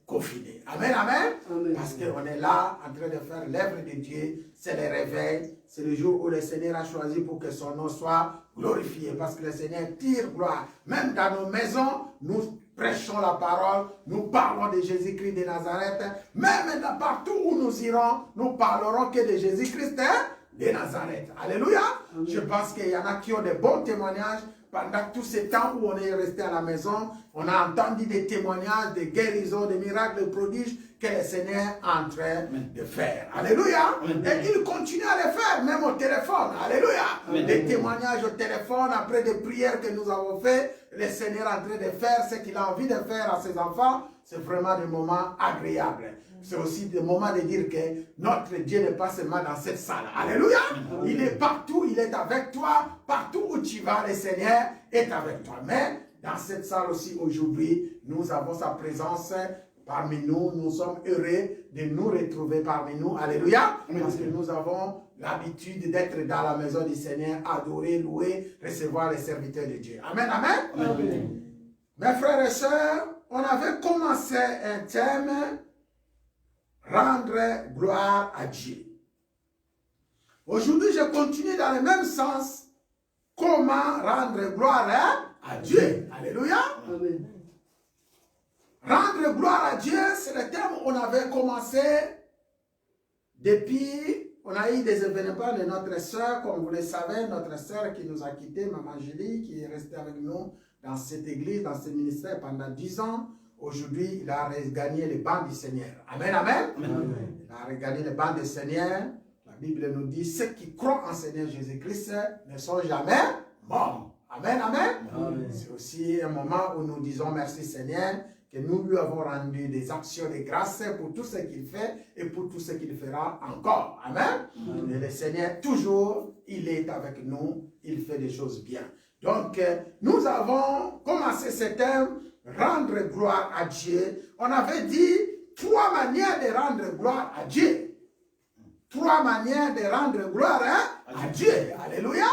[SPEAKER 4] confinés. Amen, amen.
[SPEAKER 2] Amen.
[SPEAKER 4] Parce qu'on est là en train de faire l'œuvre de Dieu. C'est le réveil. C'est le jour où le Seigneur a choisi pour que son nom soit glorifié. Parce que le Seigneur tire gloire. Même dans nos maisons, nous prêchons la parole. Nous parlons de Jésus-Christ de Nazareth. Même partout où nous irons, nous parlerons que de Jésus-Christ de Nazareth. Alléluia.
[SPEAKER 2] Amen.
[SPEAKER 4] Je pense qu'il y en a qui ont de bons témoignages. Pendant tout ce temps où on est resté à la maison, on a entendu des témoignages, des guérisons, des miracles, des prodiges que le Seigneur est en train de faire. Alléluia. Et il continue à les faire, même au téléphone. Alléluia. Des témoignages au téléphone, après des prières que nous avons fait, le Seigneur est en train de faire ce qu'il a envie de faire à ses enfants. C'est vraiment des moments agréables. C'est aussi des moments de dire que notre Dieu n'est pas seulement dans cette salle. Alléluia. Il est partout, il est avec toi. Partout où tu vas, le Seigneur est avec toi. Mais dans cette salle aussi aujourd'hui, nous avons sa présence parmi nous. Nous sommes heureux de nous retrouver parmi nous. Alléluia. Parce que nous avons l'habitude d'être dans la maison du Seigneur, adorer, louer, recevoir les serviteurs de Dieu. Amen, amen.
[SPEAKER 2] Amen.
[SPEAKER 4] Mes frères et sœurs, on avait commencé un thème, rendre gloire à Dieu. Aujourd'hui, je continue dans le même sens. Comment rendre gloire à Dieu? Alléluia.
[SPEAKER 2] Amen.
[SPEAKER 4] Rendre gloire à Dieu, c'est le thème qu'on avait commencé depuis. On a eu des événements de notre sœur, comme vous le savez, notre sœur qui nous a quittés, Maman Julie, qui est restée avec nous dans cette église, dans ce ministère pendant 10 ans. Aujourd'hui, il a regagné les bancs du Seigneur. Amen, amen.
[SPEAKER 2] Amen.
[SPEAKER 4] Il a regagné les bancs du Seigneur. La Bible nous dit, ceux qui croient en Seigneur Jésus-Christ ne sont jamais morts. Amen, amen.
[SPEAKER 2] Amen.
[SPEAKER 4] C'est aussi un moment où nous disons merci Seigneur, que nous lui avons rendu des actions de grâce pour tout ce qu'il fait et pour tout ce qu'il fera encore. Amen.
[SPEAKER 2] Amen.
[SPEAKER 4] Et le Seigneur, toujours, il est avec nous, il fait des choses bien. Donc, nous avons commencé ce thème, rendre gloire à Dieu. On avait dit 3 manières de rendre gloire à Dieu. 3 manières de rendre gloire à Dieu. Alléluia.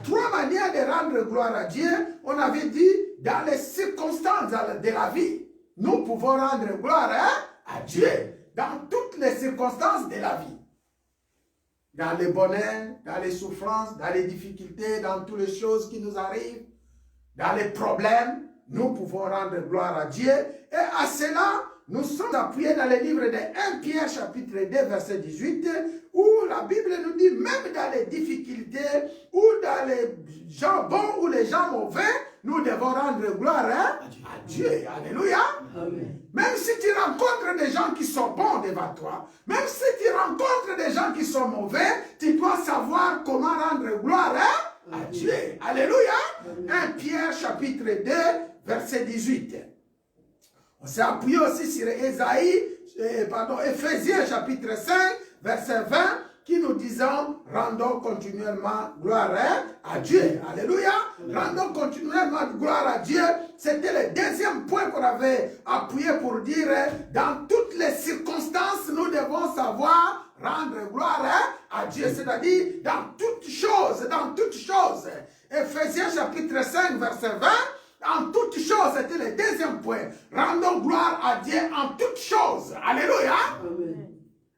[SPEAKER 4] 3 manières de rendre gloire à Dieu. On avait dit dans les circonstances de la vie, nous pouvons rendre gloire à Dieu. Dans toutes les circonstances de la vie. Dans les bonheurs, dans les souffrances, dans les difficultés, dans toutes les choses qui nous arrivent, dans les problèmes, nous pouvons rendre gloire à Dieu. Et à cela, nous sommes appuyés dans le livre de 1 Pierre chapitre 2 verset 18 où la Bible nous dit même dans les difficultés ou dans les gens bons ou les gens mauvais, nous devons rendre gloire à Dieu. Alléluia.
[SPEAKER 2] Amen.
[SPEAKER 4] Même si tu rencontres des gens qui sont bons devant toi, même si tu rencontres des gens qui sont mauvais, tu dois savoir comment rendre gloire à Dieu. Alléluia. 1 Pierre chapitre 2 verset 18. On s'est appuyé aussi sur Éphésiens chapitre 5 verset 20 qui nous disons rendons continuellement gloire à Dieu. Alléluia. Rendons continuellement gloire à Dieu. C'était le deuxième point qu'on avait appuyé pour dire dans toutes les circonstances, nous devons savoir rendre gloire à Dieu. C'est-à-dire dans toutes choses, dans toutes choses. Éphésiens chapitre 5 verset 20. En toutes choses, c'était le deuxième point. Rendons gloire à Dieu en toutes choses. Alléluia.
[SPEAKER 2] Amen.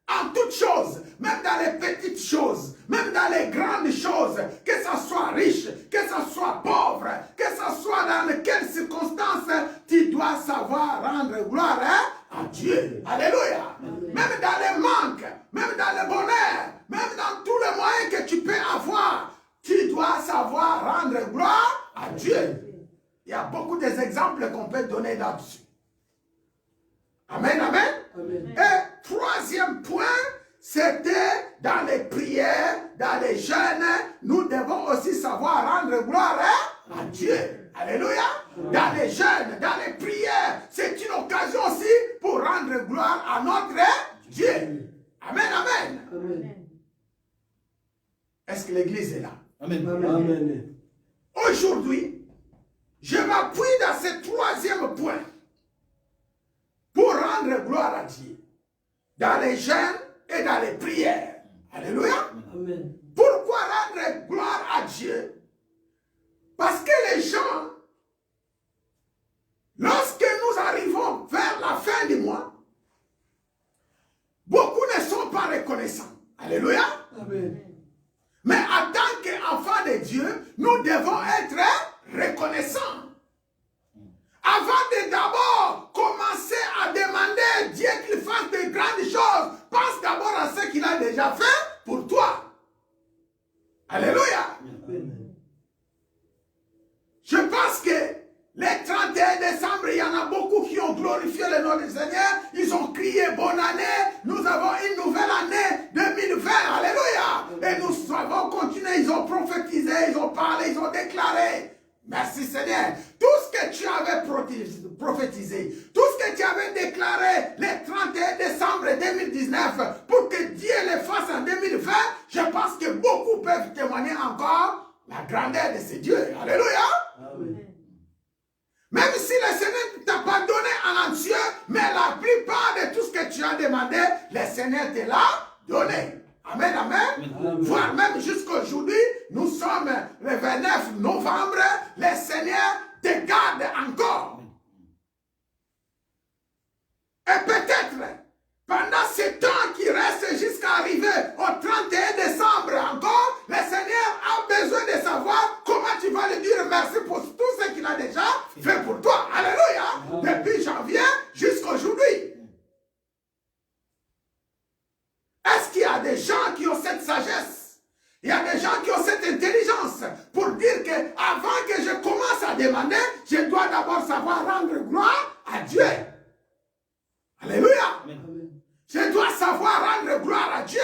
[SPEAKER 4] En toutes choses, même dans les petites choses, même dans les grandes choses, que ça soit riche, que ça soit pauvre, que ça soit dans quelles circonstances, tu dois savoir rendre gloire à Dieu. Alléluia.
[SPEAKER 2] Amen.
[SPEAKER 4] Même dans les manques, même dans le bonheur, même dans tous les moyens que tu peux avoir, tu dois savoir rendre gloire à Dieu. Il n'y a beaucoup d'exemples qu'on peut donner là-dessus. Amen, amen.
[SPEAKER 3] Amen.
[SPEAKER 4] Et troisième point, c'était dans les prières, dans les jeûnes, nous devons aussi savoir rendre gloire à Dieu. Alléluia. Dans les jeûnes, dans les prières, c'est une occasion aussi pour rendre gloire à notre Dieu. Amen, amen.
[SPEAKER 3] Amen.
[SPEAKER 4] Est-ce que l'église est là?
[SPEAKER 1] Amen.
[SPEAKER 3] Amen.
[SPEAKER 4] Aujourd'hui, je m'appuie dans ce troisième point pour rendre gloire à Dieu. Dans les jeûnes et dans les prières. Alléluia.
[SPEAKER 3] Amen.
[SPEAKER 4] Pourquoi rendre gloire à Dieu? Parce que les gens, lorsque nous arrivons vers la fin du mois, beaucoup ne sont pas reconnaissants. Alléluia.
[SPEAKER 3] Amen.
[SPEAKER 4] Mais en tant qu'enfants de Dieu, nous devons être reconnaissants. Avant de d'abord commencer à demander à Dieu qu'il fasse de grandes choses, pense d'abord à ce qu'il a déjà fait pour toi. Alléluia.
[SPEAKER 3] Amen.
[SPEAKER 4] Je pense que les 31 décembre, il y en a beaucoup qui ont glorifié le nom du Seigneur. Ils ont crié bonne année. Nous avons une nouvelle année 2020. Alléluia. Et nous avons continué. Ils ont prophétisé, ils ont parlé, ils ont déclaré. Merci Seigneur. Tout ce que tu avais prophétisé, tout ce que tu avais déclaré le 31 décembre 2019 pour que Dieu le fasse en 2020, je pense que beaucoup peuvent témoigner encore la grandeur de ce Dieu. Alléluia.
[SPEAKER 3] Amen.
[SPEAKER 4] Même si le Seigneur ne t'a pas donné en entier, mais la plupart de tout ce que tu as demandé, le Seigneur te l'a donné. Amen, amen.
[SPEAKER 3] Amen.
[SPEAKER 4] Voire même jusqu'aujourd'hui, nous sommes le 29 novembre, le Seigneur te garde encore. Et peut-être, pendant ce temps qui reste jusqu'à arriver au 31 décembre encore, le Seigneur a besoin de savoir comment tu vas lui dire merci pour tout ce qu'il a déjà fait pour toi. Alléluia. Depuis janvier jusqu'aujourd'hui. Est-ce qu'il y a des gens qui ont cette sagesse? Il y a des gens qui ont cette intelligence pour dire que avant que je commence à demander, je dois d'abord savoir rendre gloire à Dieu. Alléluia.
[SPEAKER 3] Amen.
[SPEAKER 4] Je dois savoir rendre gloire à Dieu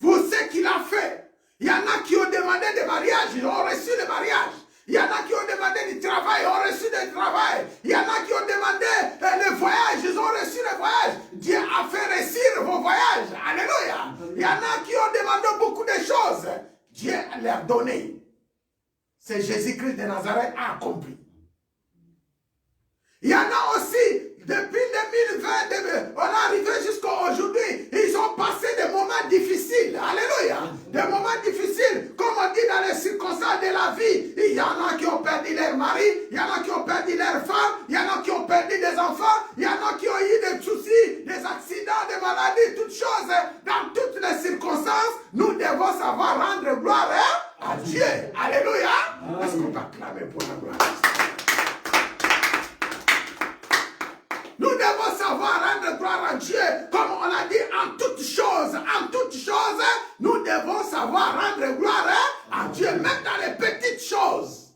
[SPEAKER 4] pour ce qu'il a fait. Il y en a qui ont demandé des mariages, ils ont reçu le mariage. Il y en a qui ont demandé du travail, ils ont reçu du travail. Il y en a qui ont demandé le voyage, ils ont reçu le voyage. Dieu a fait réussir vos voyages. Alléluia. Il y en a qui ont demandé beaucoup de choses. Dieu leur a donné. C'est Jésus-Christ de Nazareth a accompli. Il y en a aussi, depuis 2020, on est arrivé jusqu'à aujourd'hui, ils ont passé des moments difficiles. Alléluia. Des moments difficiles, comme on dit dans les circonstances de la vie. Il y en a qui ont perdu leur mari, il y en a qui ont perdu leur femme, il y en a qui ont perdu des enfants, il y en a qui ont eu des soucis, des accidents, des maladies, toutes choses. Dans toutes les circonstances, nous devons savoir rendre gloire à Dieu. Alléluia. Est-ce qu'on va clamer pour la gloire? Nous devons savoir rendre gloire à Dieu, comme on a dit, en toutes choses. En toutes choses, nous devons savoir rendre gloire à Dieu, même dans les petites choses.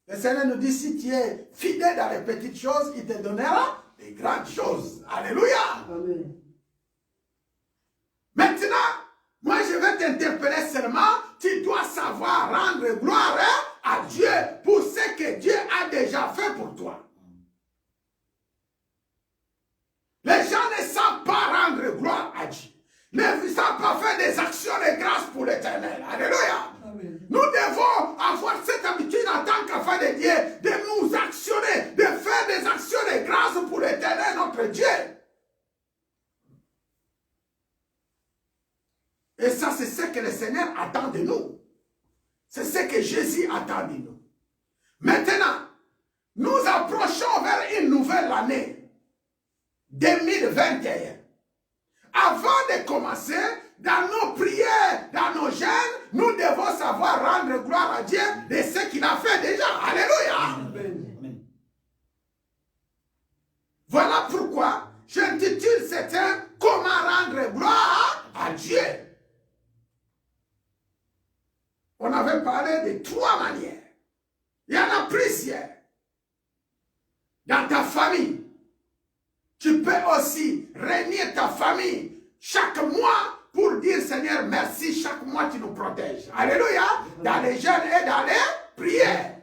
[SPEAKER 4] Le Seigneur nous dit, si tu es fidèle dans les petites choses, il te donnera des grandes choses. Alléluia.
[SPEAKER 3] Amen.
[SPEAKER 4] Maintenant, moi je vais t'interpeller seulement, tu dois savoir rendre gloire à Dieu pour ce que Dieu a déjà fait pour toi. Les gens ne savent pas rendre gloire à Dieu. Ne savent pas faire des actions de grâce pour l'Éternel. Alléluia.
[SPEAKER 3] Amen.
[SPEAKER 4] Nous devons avoir cette habitude en tant qu'enfants de Dieu de nous actionner, de faire des actions de grâce pour l'Éternel, notre Dieu. Et ça, c'est ce que le Seigneur attend de nous. C'est ce que Jésus attend de nous. Maintenant, nous approchons vers une nouvelle année. 2021. Avant de commencer, dans nos prières, dans nos jeûnes, nous devons savoir rendre gloire à Dieu de ce qu'il a fait déjà. Alléluia.
[SPEAKER 3] Amen.
[SPEAKER 4] Voilà pourquoi j'intitule certains comment rendre gloire à Dieu. On avait parlé de 3 manières. Il y en a plusieurs. peux aussi réunir ta famille chaque mois pour dire Seigneur, merci, chaque mois tu nous protèges. Alléluia. Dans les jeûnes et dans les prières.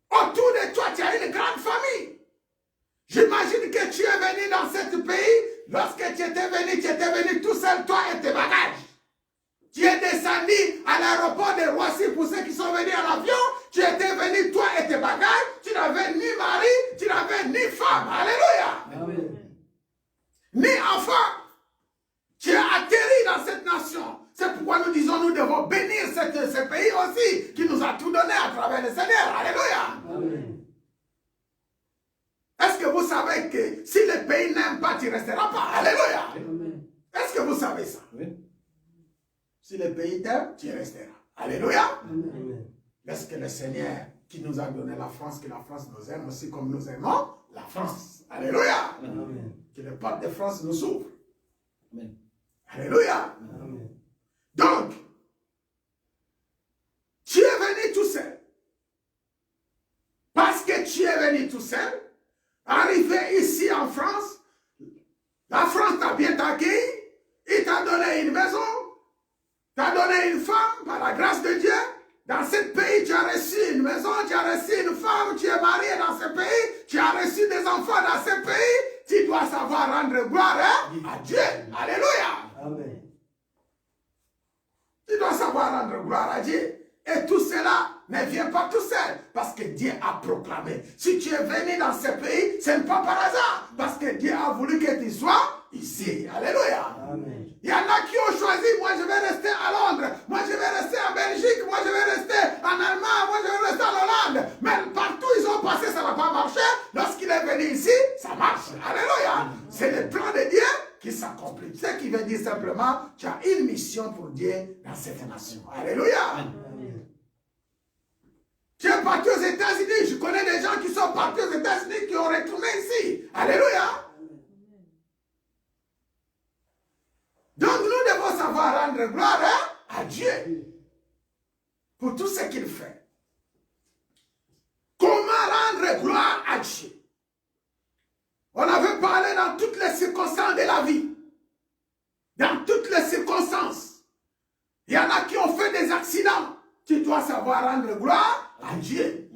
[SPEAKER 4] Autour de toi, tu as une grande famille. J'imagine que tu es venu dans ce pays. Lorsque tu étais venu tout seul, toi et tes bagages. Tu es descendu à l'aéroport de Roissy pour ceux qui sont venus en avion. Tu étais venu, toi et tes bagages. Tu n'avais ni mari, tu n'avais ni femme. Alléluia.
[SPEAKER 2] Amen.
[SPEAKER 4] Ni enfant. Tu es atterri dans cette nation. C'est pourquoi nous disons, nous devons bénir ce pays aussi, qui nous a tout donné à travers le Seigneur. Alléluia.
[SPEAKER 2] Amen.
[SPEAKER 4] Est-ce que vous savez que si le pays n'aime pas, tu ne resteras pas? Alléluia.
[SPEAKER 2] Amen.
[SPEAKER 4] Est-ce que vous savez ça?
[SPEAKER 1] Oui.
[SPEAKER 4] Si le pays t'aime, tu resteras. Alléluia.
[SPEAKER 2] Amen.
[SPEAKER 4] Est-ce que le Seigneur qui nous a donné la France, que la France nous aime aussi comme nous aimons la France? Alléluia.
[SPEAKER 2] Amen.
[SPEAKER 4] Que le peuple de France nous ouvre.
[SPEAKER 1] Amen.
[SPEAKER 4] Alléluia.
[SPEAKER 2] Amen.
[SPEAKER 4] Donc, tu es venu tout seul. Parce que tu es venu tout seul, arrivé ici en France, la France t'a bien accueilli, il t'a donné une maison, t'a donné une femme par la grâce de Dieu. Dans ce pays, tu as reçu une maison, tu as reçu une femme, tu es marié dans ce pays, tu as reçu des enfants dans ce pays. Tu dois savoir rendre gloire à Dieu. Alléluia.
[SPEAKER 2] Amen.
[SPEAKER 4] Tu dois savoir rendre gloire à Dieu. Et tout cela ne vient pas tout seul. Parce que Dieu a proclamé. Si tu es venu dans ce pays, ce n'est pas par hasard. Parce que Dieu a voulu que tu sois ici. Alléluia.
[SPEAKER 2] Amen.
[SPEAKER 4] Il y en a qui ont choisi, moi je vais rester à Londres, moi je vais rester en Belgique, moi je vais rester en Allemagne, moi je vais rester en Hollande. Mais partout ils ont passé, ça n'a pas marché. Lorsqu'il est venu ici, ça marche. Alléluia. C'est le plan de Dieu qui s'accomplit. Ce qui veut dire simplement, tu as une mission pour Dieu dans cette nation. Alléluia.
[SPEAKER 2] Amen.
[SPEAKER 4] Tu es parti aux États-Unis. Je connais des gens qui sont partis aux États-Unis qui ont retourné ici. Alléluia. Donc nous devons savoir rendre gloire à Dieu pour tout ce qu'il fait. Comment rendre gloire à Dieu? On avait parlé dans toutes les circonstances de la vie. Dans toutes les circonstances. Il y en a qui ont fait des accidents. Tu dois savoir rendre gloire à Dieu.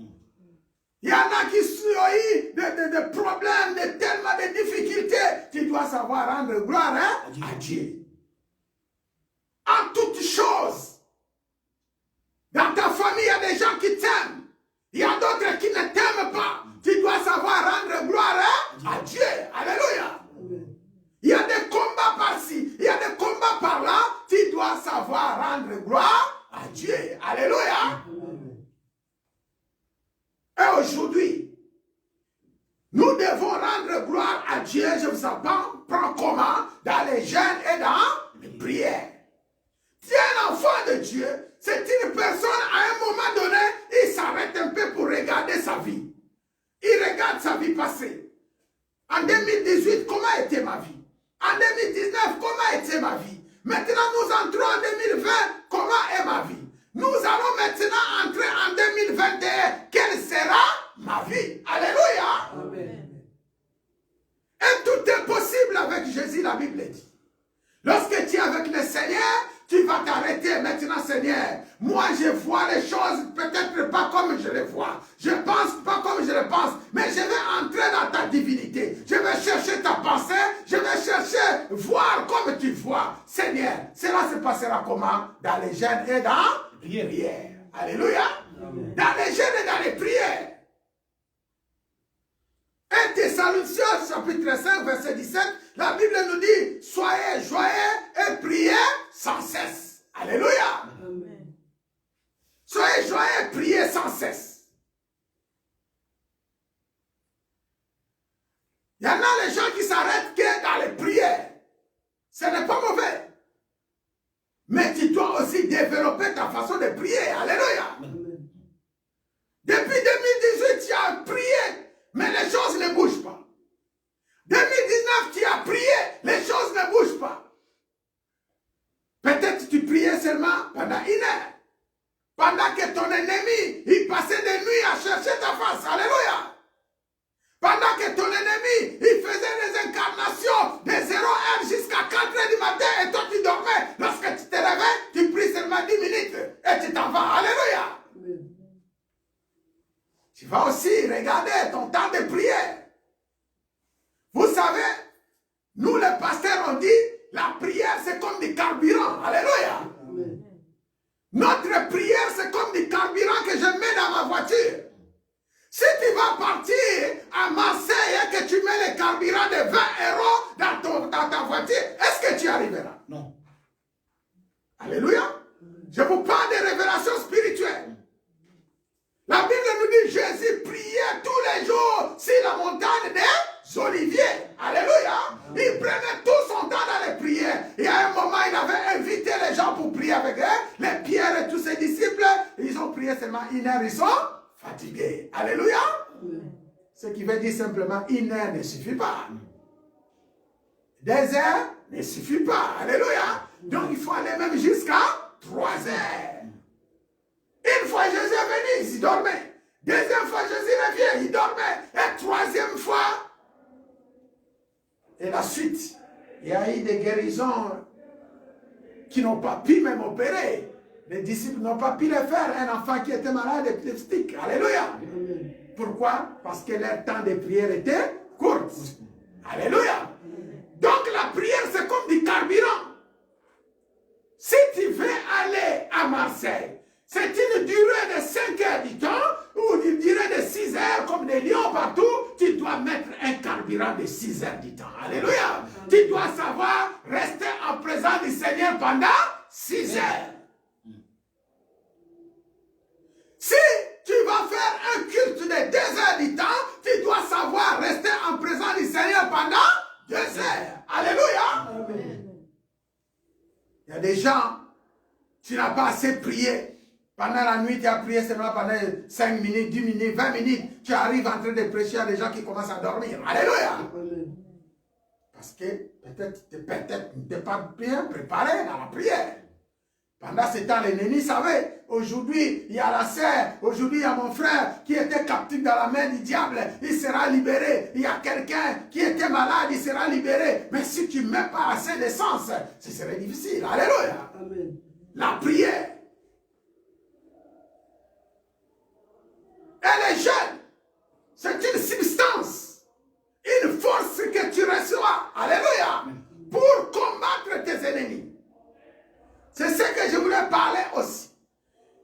[SPEAKER 4] Il y en a qui ont eu des problèmes, tellement de difficultés. Tu dois savoir rendre gloire à Dieu. En toutes choses. Dans ta famille, il y a des gens qui t'aiment. Il y a d'autres qui ne t'aiment pas. Tu dois savoir rendre gloire à Dieu. Alléluia. Il y a des combats par-ci, il y a des combats par-là. Tu dois savoir rendre gloire à Dieu. Alléluia. Et aujourd'hui, nous devons rendre gloire à Dieu. Je vous apprends comment? Dans les jeûnes et dans les prières. Tu es un enfant de Dieu. C'est une personne, à un moment donné, il s'arrête un peu pour regarder sa vie. Il regarde sa vie passée. En 2018, comment était ma vie? En 2019, comment était ma vie? Maintenant, nous entrons en 2020, comment est ma vie? Nous allons maintenant entrer en 2021. Quelle sera ma vie? Alléluia.
[SPEAKER 2] Amen.
[SPEAKER 4] Et tout est possible avec Jésus, la Bible dit. Lorsque tu es avec le Seigneur, tu vas t'arrêter maintenant, Seigneur. Moi, je vois les choses peut-être pas comme je les vois. Je pense pas comme je les pense. Mais je vais entrer dans ta divinité. Je vais chercher ta pensée. Je vais chercher voir comme tu vois. Seigneur, cela se passera comment? Dans les jeûnes et dans les prières. Alléluia.
[SPEAKER 2] Amen.
[SPEAKER 4] Dans les jeûnes et dans les prières. 1 Thessaloniciens chapitre 5 verset 17, la Bible nous dit, soyez joyeux et priez sans cesse. Alléluia.
[SPEAKER 2] Amen.
[SPEAKER 4] Soyez joyeux et priez sans cesse. Il y en a les gens qui s'arrêtent que dans les prières. Ce n'est pas mauvais. Mais tu dois aussi développer ta façon de prier. Alléluia.
[SPEAKER 2] Amen.
[SPEAKER 4] Depuis 2018, tu as prié. Mais les choses ne bougent pas. 2019, tu as prié, les choses ne bougent pas. Peut-être tu priais seulement pendant une heure. Pendant que ton ennemi, il passait des nuits à chercher ta face. Alléluia. Pendant que ton ennemi, il regardez ton temps de prière. Vous savez, nous les pasteurs on dit, la prière c'est comme du carburant. Alléluia.
[SPEAKER 2] Amen.
[SPEAKER 4] Notre prière c'est comme du carburant que je mets dans ma voiture. Si tu vas partir à Marseille et que tu mets le carburant de 20 € dans ta voiture, est-ce que tu arriveras?
[SPEAKER 1] Non.
[SPEAKER 4] Alléluia. Je vous parle de révélations spirituelles. La Bible nous dit Jésus priait tous les jours sur la montagne des Oliviers. Alléluia. Il prenait tout son temps dans les prières. Et à un moment, il avait invité les gens pour prier avec eux. Les Pierre et tous ses disciples, ils ont prié seulement 1 heure, ils sont fatigués. Alléluia. Ce qui veut dire simplement 1 heure ne suffit pas. 2 heures ne suffit pas. Alléluia. Donc il faut aller même jusqu'à 3 heures. Une fois Jésus est venu, il dormait. Deuxième fois Jésus revient, il dormait. Et troisième fois, et la suite, il y a eu des guérisons qui n'ont pas pu même opérer. Les disciples n'ont pas pu le faire. Un enfant qui était malade épileptique. Alléluia.
[SPEAKER 2] Amen.
[SPEAKER 4] Pourquoi? Parce que leur temps de prière était court. Alléluia. Donc la prière c'est comme du carburant. Si tu veux aller à Marseille, c'est une durée de 5 heures du temps ou une durée de 6 heures comme des lions partout, tu dois mettre un carburant de 6 heures du temps. Alléluia. Tu dois savoir rester en présence du Seigneur pendant 6 heures. Si tu vas faire un culte de 2 heures du temps, tu dois savoir rester en présence du Seigneur pendant 2 heures. Alléluia.
[SPEAKER 2] Amen.
[SPEAKER 4] Il y a des gens, tu n'as pas assez prié. Pendant la nuit, tu as prié seulement pendant 5 minutes, 10 minutes, 20 minutes. Tu arrives en train de prêcher à des gens qui commencent à dormir. Alléluia.
[SPEAKER 2] Amen.
[SPEAKER 4] Parce que peut-être tu n'es pas bien préparé dans la prière. Pendant ce temps, l'ennemi savait. Aujourd'hui, il y a la sœur. Aujourd'hui, il y a mon frère qui était captif dans la main du diable. Il sera libéré. Il y a quelqu'un qui était malade. Il sera libéré. Mais si tu ne mets pas assez d'essence, ce serait difficile. Alléluia.
[SPEAKER 2] Amen.
[SPEAKER 4] La prière. Elle est jeune. C'est une substance. Une force que tu reçois. Alléluia. Pour combattre tes ennemis. C'est ce que je voulais parler aussi.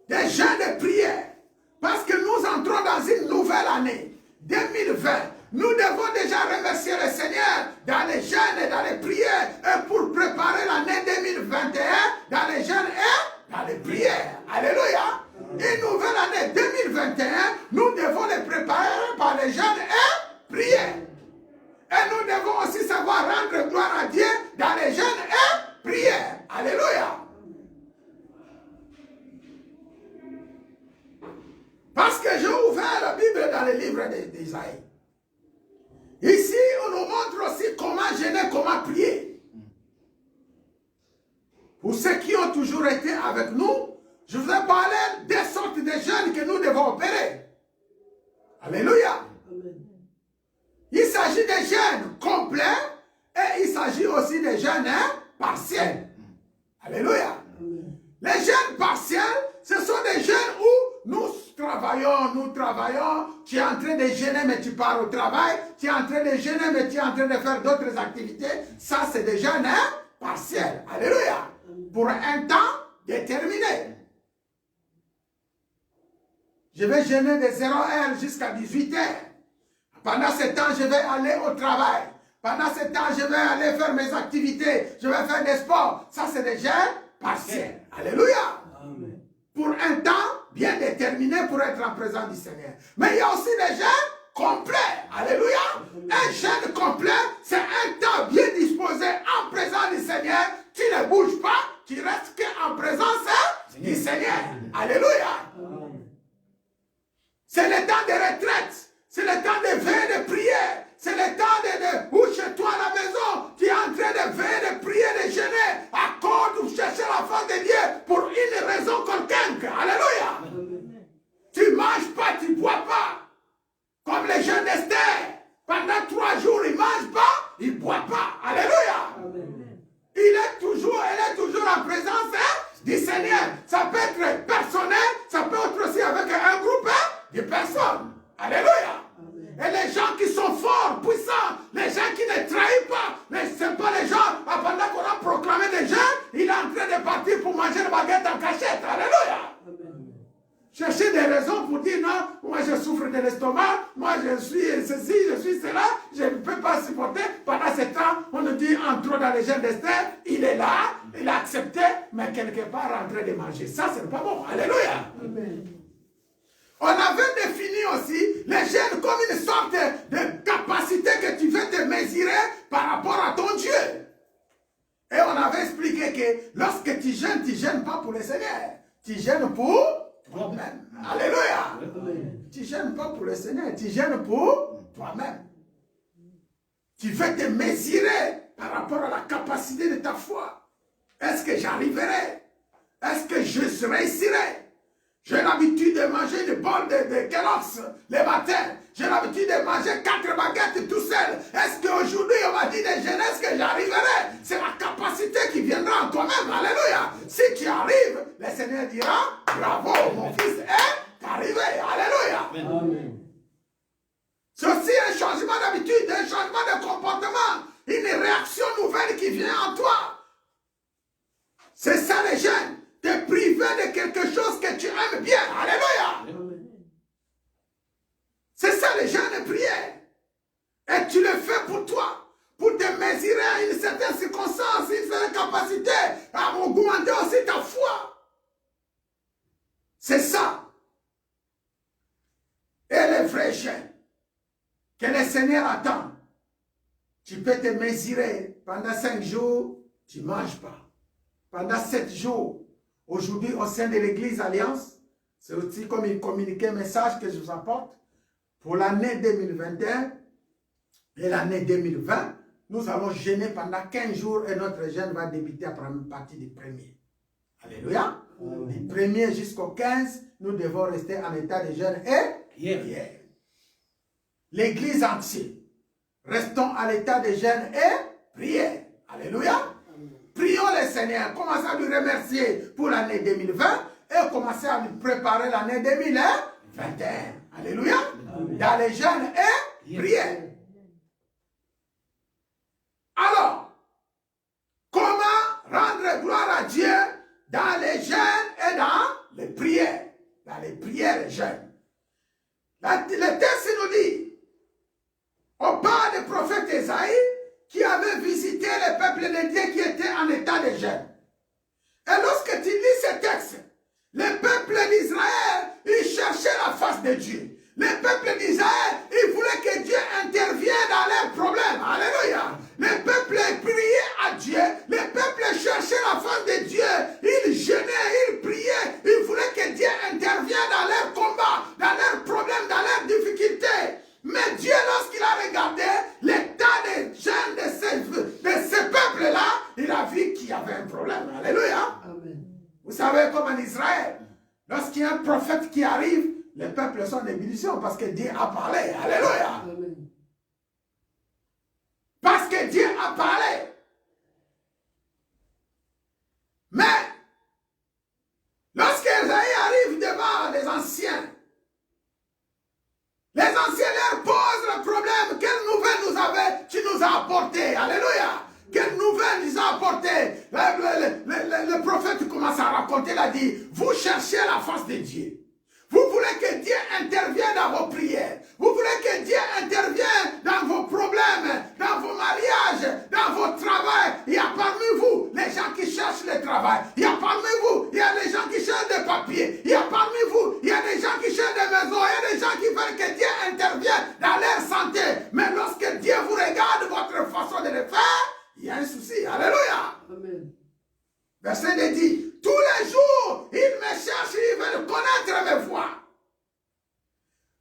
[SPEAKER 4] Des jeûnes de prière. Parce que nous entrons dans une nouvelle année. 2020. Nous devons déjà remercier le Seigneur dans les jeûnes et dans les prières. Et pour préparer l'année 2021 dans les jeûnes et dans les prières. Alléluia. Une nouvelle année 2021. Nous devons les préparer par les jeûnes et prières. Et nous devons aussi savoir rendre gloire à Dieu dans les jeûnes et prières. Alléluia. Parce que j'ai ouvert la Bible dans le livre d'Isaïe. Ici, on nous montre aussi comment jeûner, comment prier. Pour ceux qui ont toujours été avec nous, je vous ai parlé des sortes de jeûnes que nous devons opérer. Alléluia.
[SPEAKER 2] Amen.
[SPEAKER 4] Il s'agit des jeûnes complets et il s'agit aussi des jeûnes partiels. Alléluia.
[SPEAKER 2] Amen.
[SPEAKER 4] Les jeûnes partiels, ce sont des jeûnes où nous travaillons, tu es en train de jeûner mais tu pars au travail, tu es en train de jeûner mais tu es en train de faire d'autres activités. Ça c'est des jeûnes partiels. Alléluia. Pour un temps déterminé. Je vais jeûner de 0h jusqu'à 18h. Pendant ce temps, je vais aller au travail. Pendant ce temps, je vais aller faire mes activités. Je vais faire des sports. Ça, c'est des jeûnes partiels. Alléluia.
[SPEAKER 2] Amen.
[SPEAKER 4] Pour un temps bien déterminé pour être en présence du Seigneur. Mais il y a aussi des jeûnes complets. Alléluia. Un jeûne complet, c'est un temps bien disposé en présence du Seigneur. Tu ne bouges pas, tu restes qu'en présence du Seigneur. Alléluia.
[SPEAKER 2] Amen.
[SPEAKER 4] C'est le temps de retraite. C'est le temps de veiller de prière. C'est le temps où chez toi à la maison, tu es en train de veiller, de prier, de jeûner. Accorde ou chercher la face de Dieu pour une raison quelconque. Alléluia.
[SPEAKER 2] Amen.
[SPEAKER 4] Tu ne manges pas, tu ne bois pas. Comme les jeunes d'Esther. Pendant 3 jours, ils ne mangent pas, ils ne boivent pas. Alléluia.
[SPEAKER 2] Amen.
[SPEAKER 4] Elle est toujours en présence du Seigneur. Ça peut être personnel, ça peut être aussi avec un groupe de personnes. Alléluia. chercher des raisons pour dire non, moi je souffre de l'estomac, moi je suis ceci, je suis cela, je ne peux pas supporter. Pendant ce temps, on nous dit entre dans les gènes d'Esther, il est là, il a accepté, mais quelque part en train de manger. Ça, ce n'est pas bon. Alléluia. Amen. On avait défini aussi les gènes comme une sorte de capacité que tu veux te mesurer par rapport à ton Dieu. Et on avait expliqué que lorsque tu gênes pas pour le Seigneur, tu gênes pour toi-même. Alléluia. Tu gênes pas pour le Seigneur, tu gênes pour toi-même. Tu veux te mesurer par rapport à la capacité de ta foi. Est-ce que j'arriverai? Est-ce que je réussirai? J'ai l'habitude de manger une bol de Kellogg's le matin. J'ai l'habitude de manger 4 baguettes tout seul. Est-ce qu'aujourd'hui, on m'a dit de jeûner, est-ce que j'arriverai? C'est la capacité qui viendra en toi-même. Alléluia. Si tu arrives, le Seigneur dira, bravo, mon fils est arrivé. Alléluia. Amen. C'est aussi un changement d'habitude, un changement de comportement, une réaction nouvelle qui vient en toi. C'est ça les jeunes. Te priver de quelque chose que tu aimes bien. Alléluia. C'est ça les gens de prière. Et tu le fais pour toi. Pour te mesurer à une certaine circonstance, une certaine capacité. À augmenter aussi ta foi. C'est ça. Et les vrais jeunes que le Seigneur attend. Tu peux te mesurer. Pendant 5 jours, tu ne manges pas. Pendant 7 jours, aujourd'hui, au sein de l'Église Alliance, c'est aussi comme un communiqué message que je vous apporte. Pour l'année 2021 et l'année 2020, nous allons jeûner pendant 15 jours et notre jeûne va débuter à partir du 1er. Alléluia. Du 1er jusqu'au 15, nous devons rester en état de jeûne et prière. L'Église entière, restons à l'état de jeûne et prière. Alléluia. Prions le Seigneur, commençons à lui remercier pour l'année 2020 et commençons à lui préparer l'année 2021. Alléluia. Amen. Dans les jeûnes et prières. Alors, comment rendre gloire à Dieu dans les jeûnes et dans les prières? Dans les prières et jeûnes. Le texte nous dit, on parle du prophète Esaïe, qui avait visité le peuple de Dieu qui était en état de jeûne. Et lorsque tu lis ce texte, le peuple d'Israël, il cherchait la face de Dieu. Le peuple d'Israël, il voulait que Dieu intervienne dans leurs problèmes. Alléluia. Le peuple priait à Dieu. Le peuple cherchait la face de Dieu. Il jeûnait, il priait. Il voulait que Dieu intervienne dans leurs combats, dans leurs problèmes, dans leurs difficultés. Mais Dieu, lorsqu'il a regardé l'état des jeunes de ce peuple-là, il a vu qu'il y avait un problème. Alléluia. Amen. Vous savez, comme en Israël, lorsqu'il y a un prophète qui arrive, les peuples sont en ébullition parce que Dieu a parlé. Alléluia. Amen. Parce que Dieu a parlé. Mais, lorsqu'Ésaïe arrive devant les anciens leur posent le problème. Quelle nouvelle tu nous as apporté? Alléluia. Quelle nouvelle nous a apporté? Le prophète commence à raconter, il a dit, vous cherchez la face de Dieu. Vous voulez que Dieu intervienne dans vos prières. Vous voulez que Dieu intervienne dans vos problèmes, dans vos mariages, dans vos travail. Il y a parmi vous les gens qui cherchent le travail. Il y a parmi vous, il y a des gens qui cherchent des papiers. Il y a parmi vous, il y a des gens qui cherchent des maisons. Il y a des gens qui veulent que Dieu intervienne dans leur santé. Mais lorsque Dieu vous regarde votre façon de le faire, il y a un souci. Alléluia. Amen. Verset 2 dit, tous les jours, ils me cherchent, ils veulent connaître mes voies.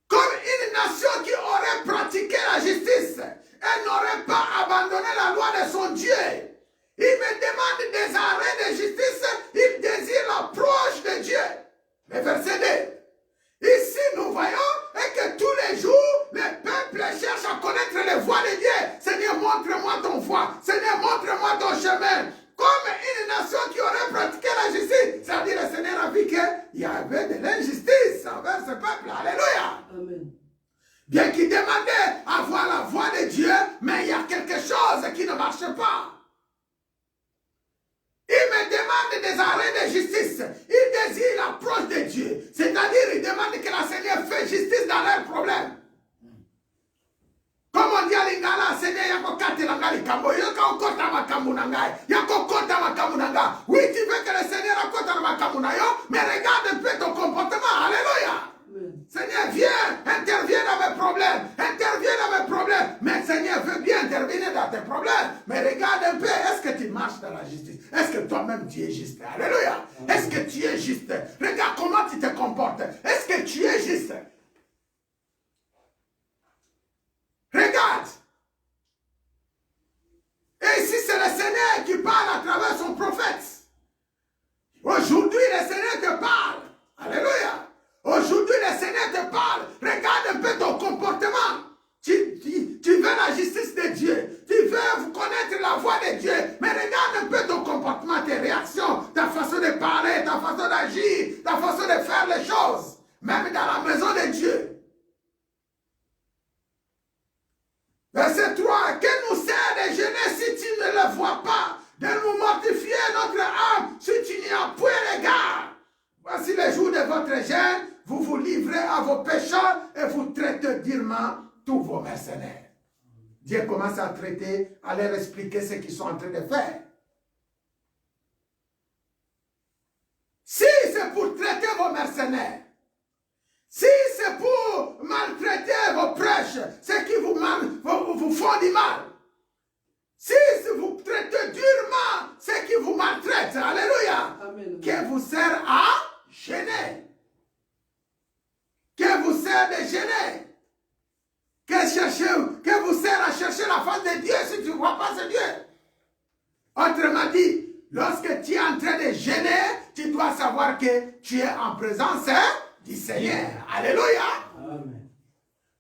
[SPEAKER 4] Comme une nation qui aurait pratiqué la justice et n'aurait pas abandonné la loi de son Dieu. Ils me demandent des arrêts de justice, ils désirent l'approche de Dieu. Le verset 2. Ici, nous voyons que tous les jours, le peuple cherche à connaître les voies de Dieu. Seigneur, montre-moi ton voie. Seigneur, montre-moi ton chemin. Comme une nation qui aurait pratiqué la justice. C'est-à-dire le Seigneur a vu qu'il y avait de l'injustice envers ce peuple. Alléluia. Amen. Bien qu'il demandait à voir la voix de Dieu, mais il y a quelque chose qui ne marche pas. Il me demande demande des arrêts de justice. Ils désirent l'approche de Dieu. C'est-à-dire, ils demandent que la Seigneur fasse justice dans leurs problèmes. Comme on dit à l'Ingala, Seigneur, yako kate langali kambo, yako kota makamu nangai, yako kota makamu nanga. Oui, tu veux que le Seigneur akota makamu na yo, mais regarde un peu ton comportement. Alléluia. Seigneur, viens, interviens dans mes problèmes, interviens dans mes problèmes. Mais Seigneur veut bien intervenir dans tes problèmes. Mais regarde un peu, est-ce que tu marches dans la justice? Est-ce que toi-même tu es juste? Alléluia. Est-ce que tu es juste? Regarde comment tu te comportes. Est-ce que tu es juste? Regarde. Et ici, c'est le Seigneur qui parle à travers son prophète. Aujourd'hui, le Seigneur te parle. Alléluia. Aujourd'hui, le Seigneur te parle. Regarde un peu ton comportement. Tu veux la justice de Dieu. Tu veux connaître la voix de Dieu. Mais regarde un peu ton comportement, tes réactions, ta façon de parler, ta façon d'agir, ta façon de faire les choses. Même dans la maison de Dieu. Verset 3. Que nous sert de jeûner si tu ne le vois pas, de nous mortifier notre âme si tu n'y as point regard. Voici le jour de votre jeûne, vous vous livrez à vos pécheurs et vous traitez durement tous vos mercenaires. Dieu commence à traiter, à leur expliquer ce qu'ils sont en train de faire. Si c'est pour traiter vos mercenaires, si c'est pour maltraiter vos prêches, ceux qui vous font du mal, si vous traitez durement ceux qui vous maltraitent, alléluia,
[SPEAKER 5] Amen.
[SPEAKER 4] que vous sert à gêner, que vous sert de gêner, que vous sert à chercher la face de Dieu si tu ne vois pas ce Dieu. Autrement dit, lorsque tu es en train de gêner, tu dois savoir que tu es en présence du Seigneur. Alléluia.
[SPEAKER 5] Amen.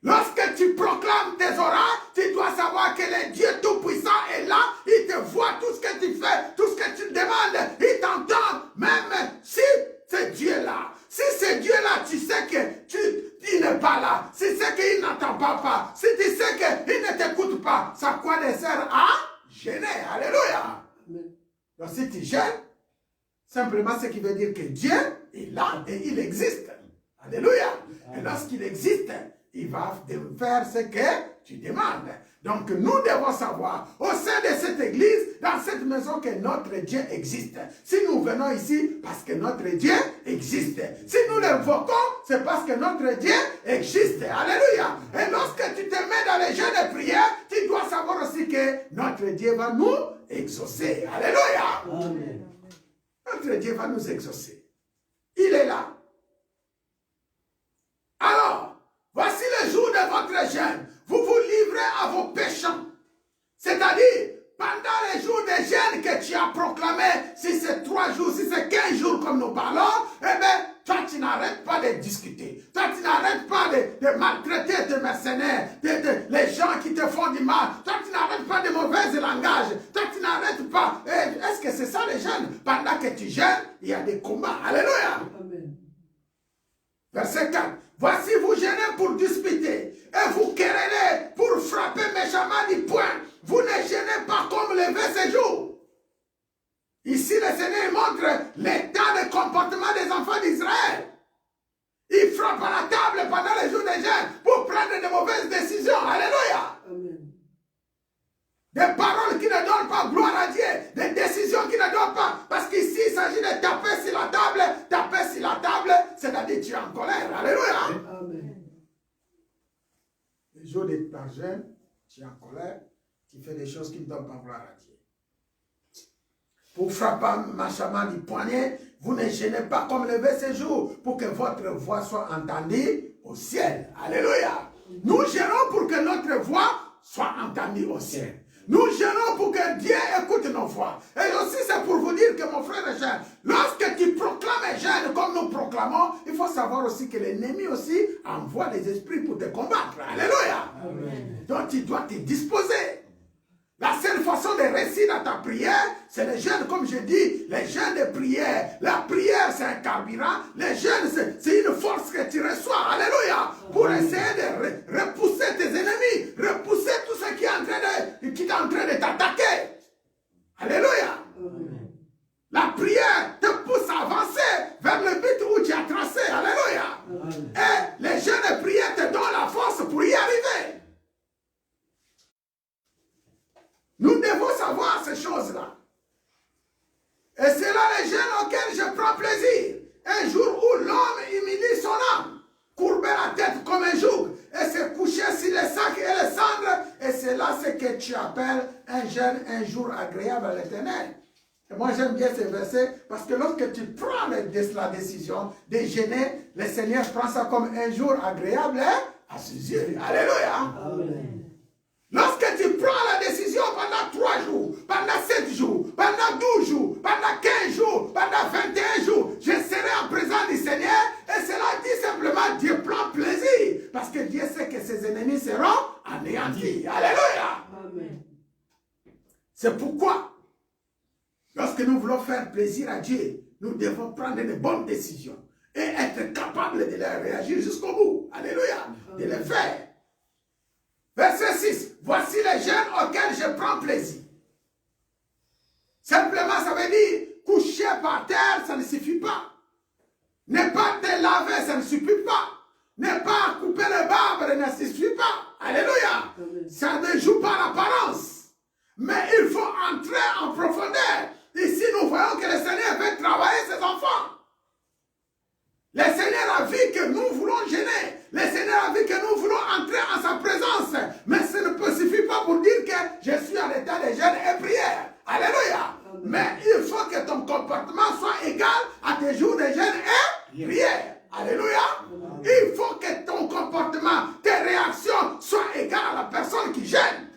[SPEAKER 4] Lorsque tu proclames tes oracles, tu dois savoir que le Dieu Tout-Puissant est là. Il te voit tout ce que tu fais, tout ce que tu demandes. Il t'entend, même si c'est Dieu-là. Si c'est Dieu-là, tu sais que il n'est pas là. Si tu sais qu'il n'entend pas. Si tu sais qu'il ne t'écoute pas, ça quoi ne sert à gêner. Alléluia.
[SPEAKER 5] Amen.
[SPEAKER 4] Donc si tu gênes, simplement ce qui veut dire que Dieu est là et il existe. Alléluia. Et lorsqu'il existe, il va faire ce que tu demandes. Donc nous devons savoir, au sein de cette église, dans cette maison, que notre Dieu existe. Si nous venons ici, parce que notre Dieu existe. Si nous l'invoquons, c'est parce que notre Dieu existe. Alléluia. Et lorsque tu te mets dans les jeux de prière, tu dois savoir aussi que notre Dieu va nous exaucer. Alléluia.
[SPEAKER 5] Amen.
[SPEAKER 4] Notre Dieu va nous exaucer. Il est là. Alors, voici le jour de votre jeûne. Vous vous livrez à vos péchants. C'est-à-dire, pendant les jours de jeûne que tu as proclamé, si c'est 3 jours, si c'est 15 jours comme nous parlons, eh bien, toi tu n'arrêtes pas de discuter. Toi tu n'arrêtes pas de maltraiter tes mercenaires, les gens qui te font du mal. Toi tu n'arrêtes pas de mauvais langage. Toi tu n'arrêtes pas. Est-ce que c'est ça le jeûne? Pendant que tu jeûnes, il y a des combats. Alléluia.
[SPEAKER 5] Amen.
[SPEAKER 4] Verset 4. Voici vous gênez pour disputer et vous querellez pour frapper méchamment du poing. Vous ne gênez pas comme le veut ce jour. Ici, le Seigneur montre l'état de comportement des enfants d'Israël. Ils frappent à la table pendant les jours de jeûne pour prendre de mauvaises décisions. Alléluia.
[SPEAKER 5] Amen.
[SPEAKER 4] Des paroles qui ne donnent pas gloire à Dieu. Des décisions qui ne donnent pas. Parce qu'ici, il s'agit de taper sur la table. Taper sur la table, c'est-à-dire tu es en colère. Alléluia.
[SPEAKER 5] Amen.
[SPEAKER 4] Le jour de ta jeûne, tu es en colère. Tu fais des choses qui ne donnent pas gloire à Dieu. Pour frapper méchamment du poignet, vous ne gênez pas comme le veut ce jour, pour que votre voix soit entendue au ciel. Alléluia. Nous gênons pour que notre voix soit entendue au ciel. Nous gênons pour que Dieu écoute nos voix. Et aussi c'est pour vous dire que mon frère et cher, lorsque tu proclames un jeûne comme nous proclamons, il faut savoir aussi que l'ennemi aussi envoie des esprits pour te combattre. Alléluia.
[SPEAKER 5] Amen.
[SPEAKER 4] Donc tu dois te disposer. La seule façon de réussir dans ta prière, c'est le jeûne, comme je dis, le jeûne de prière. La prière, c'est un carburant. Le jeûne, c'est une force que tu reçois. Alléluia. Pour essayer de repousser tes ennemis, repousser tout ce qui est en train de t'attaquer. Alléluia.
[SPEAKER 5] Amen.
[SPEAKER 4] La prière te pousse à avancer vers le but où tu as tracé. Alléluia. Et les jeunes de prière te donnent la force pour y arriver. Nous devons savoir ces choses-là. Et c'est là les jeunes auxquels je prends plaisir. Un jour où l'homme humilie son âme, courber la tête comme un joug et se coucher sur les sacs et les cendres. Et c'est là ce que tu appelles un jeûne, un jour agréable à l'Éternel. Et moi j'aime bien ces versets parce que lorsque tu prends la décision de jeûner, le Seigneur prend ça comme un jour agréable à ses yeux. Alléluia. Amen. Lorsque tu prends la décision pendant 3 jours, pendant 7 jours, pendant 12 jours, pendant 15 jours, pendant 21 jours, je serai en présence du Seigneur et cela dit simplement Dieu prend plaisir parce que Dieu sait que ses ennemis seront anéantis. Alléluia. Amen. C'est pourquoi, lorsque nous voulons faire plaisir à Dieu, nous devons prendre de bonnes décisions et être capables de les réagir jusqu'au bout. Alléluia. De les faire. Verset 6. Voici les jeunes auxquels je prends plaisir. Simplement, ça veut dire coucher par terre, ça ne suffit pas. Ne pas te laver, ça ne suffit pas. Ne pas couper le barbe, ça ne suffit pas. Alléluia. Ça ne joue pas l'apparence. Mais il faut entrer en profondeur. Ici, nous voyons que le Seigneur veut travailler ses enfants. Le Seigneur a vu que nous voulons gêner. Le Seigneur a vu que nous voulons entrer en sa présence. Mais ça ne suffit pas pour dire que je suis en état de jeûne et prière. Alléluia. Amen. Mais il faut que ton comportement soit égal à tes jours de jeûne et prière. Alléluia. Amen. Il faut que ton comportement, tes réactions soient égales à la personne qui gêne.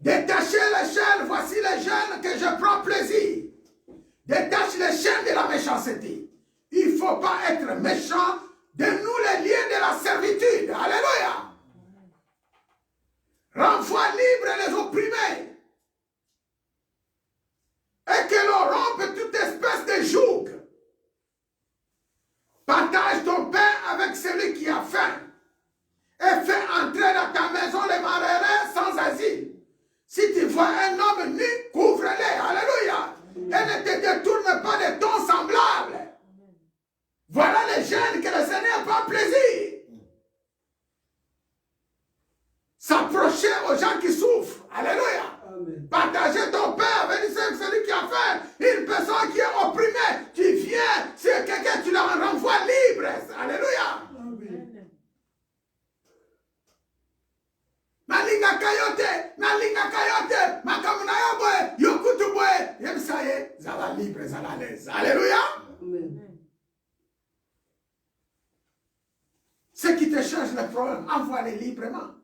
[SPEAKER 4] Détachez les chaînes, voici les jeunes que je prends plaisir. Détache les chaînes de la méchanceté. Il ne faut pas être méchant. De nous les liens de la servitude. Alléluia. Renvoie libre les opprimés. Et que l'on rompe toute espèce de joug. Partage ton pain avec celui qui a faim. Et fais entrer dans ta maison les malheureux sans asile. Si tu vois un homme nu, couvre-les. Alléluia. Et ne te détourne pas de ton semblable. Voilà les jeunes que le Seigneur prend plaisir. S'approcher aux gens qui souffrent. Alléluia. Amen. Partager ton pain avec celui qui a faim. Une personne qui est opprimée. Tu viens, c'est quelqu'un, tu la renvoies libre. Alléluia. Amen. Nalinga kayote, makamuna yoboe, yokutu boe, yemsaye, zala libre, zala l'aise. Alléluia. Amen. Ce qui te change le problème, envoie-les librement.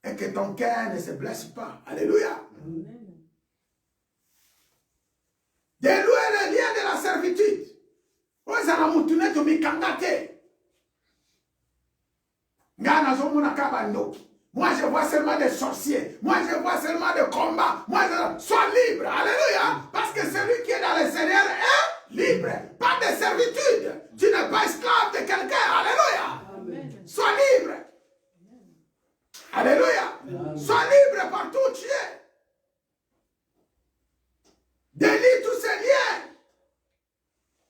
[SPEAKER 4] Et que ton cœur ne se blesse pas. Alléluia. Amen. Délouer les liens de la servitude. Moi, je vois seulement des sorciers. Moi, je vois seulement des combats. Moi, sois libre. Alléluia. Parce que celui qui est dans le Seigneur est libre. Pas de servitude. Tu n'es pas esclave de quelqu'un. Alléluia. Amen. Sois libre. Alléluia. Amen. Sois libre partout où tu es. Délie tous ces liens.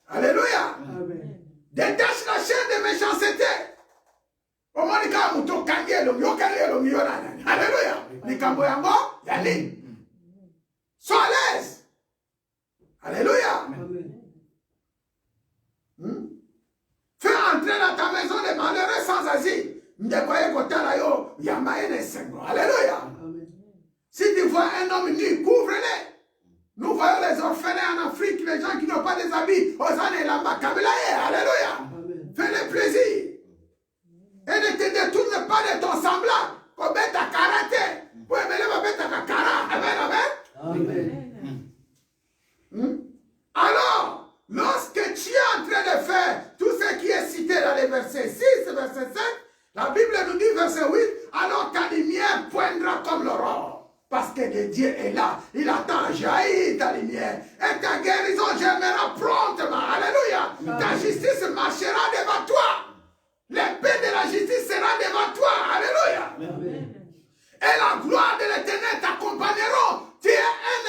[SPEAKER 4] Alléluia. Amen. Détache la chaîne de méchanceté. Alléluia. Sois à l'aise. Alléluia. Fais entrer dans ta maison les malheureux sans asile. Alléluia. Si tu vois un homme nu, couvre-les. Nous voyons les orphelins en Afrique, les gens qui n'ont pas des habits. Alléluia. Fais-les plaisir. Et ne te détourne pas de ton semblable. Alors, lorsque tu es en train de faire tout ce qui est cité dans les versets 6 et verset 7, la Bible nous dit verset 8, alors ta lumière poindra comme l'aurore. Parce que Dieu est là. Il attend jaillir ta lumière. Et ta guérison germera promptement. Alléluia. Ta justice marchera devant toi. L'épée de la justice sera devant toi. Alléluia. Amen. Et la gloire de l'Éternel t'accompagneront. Tu es un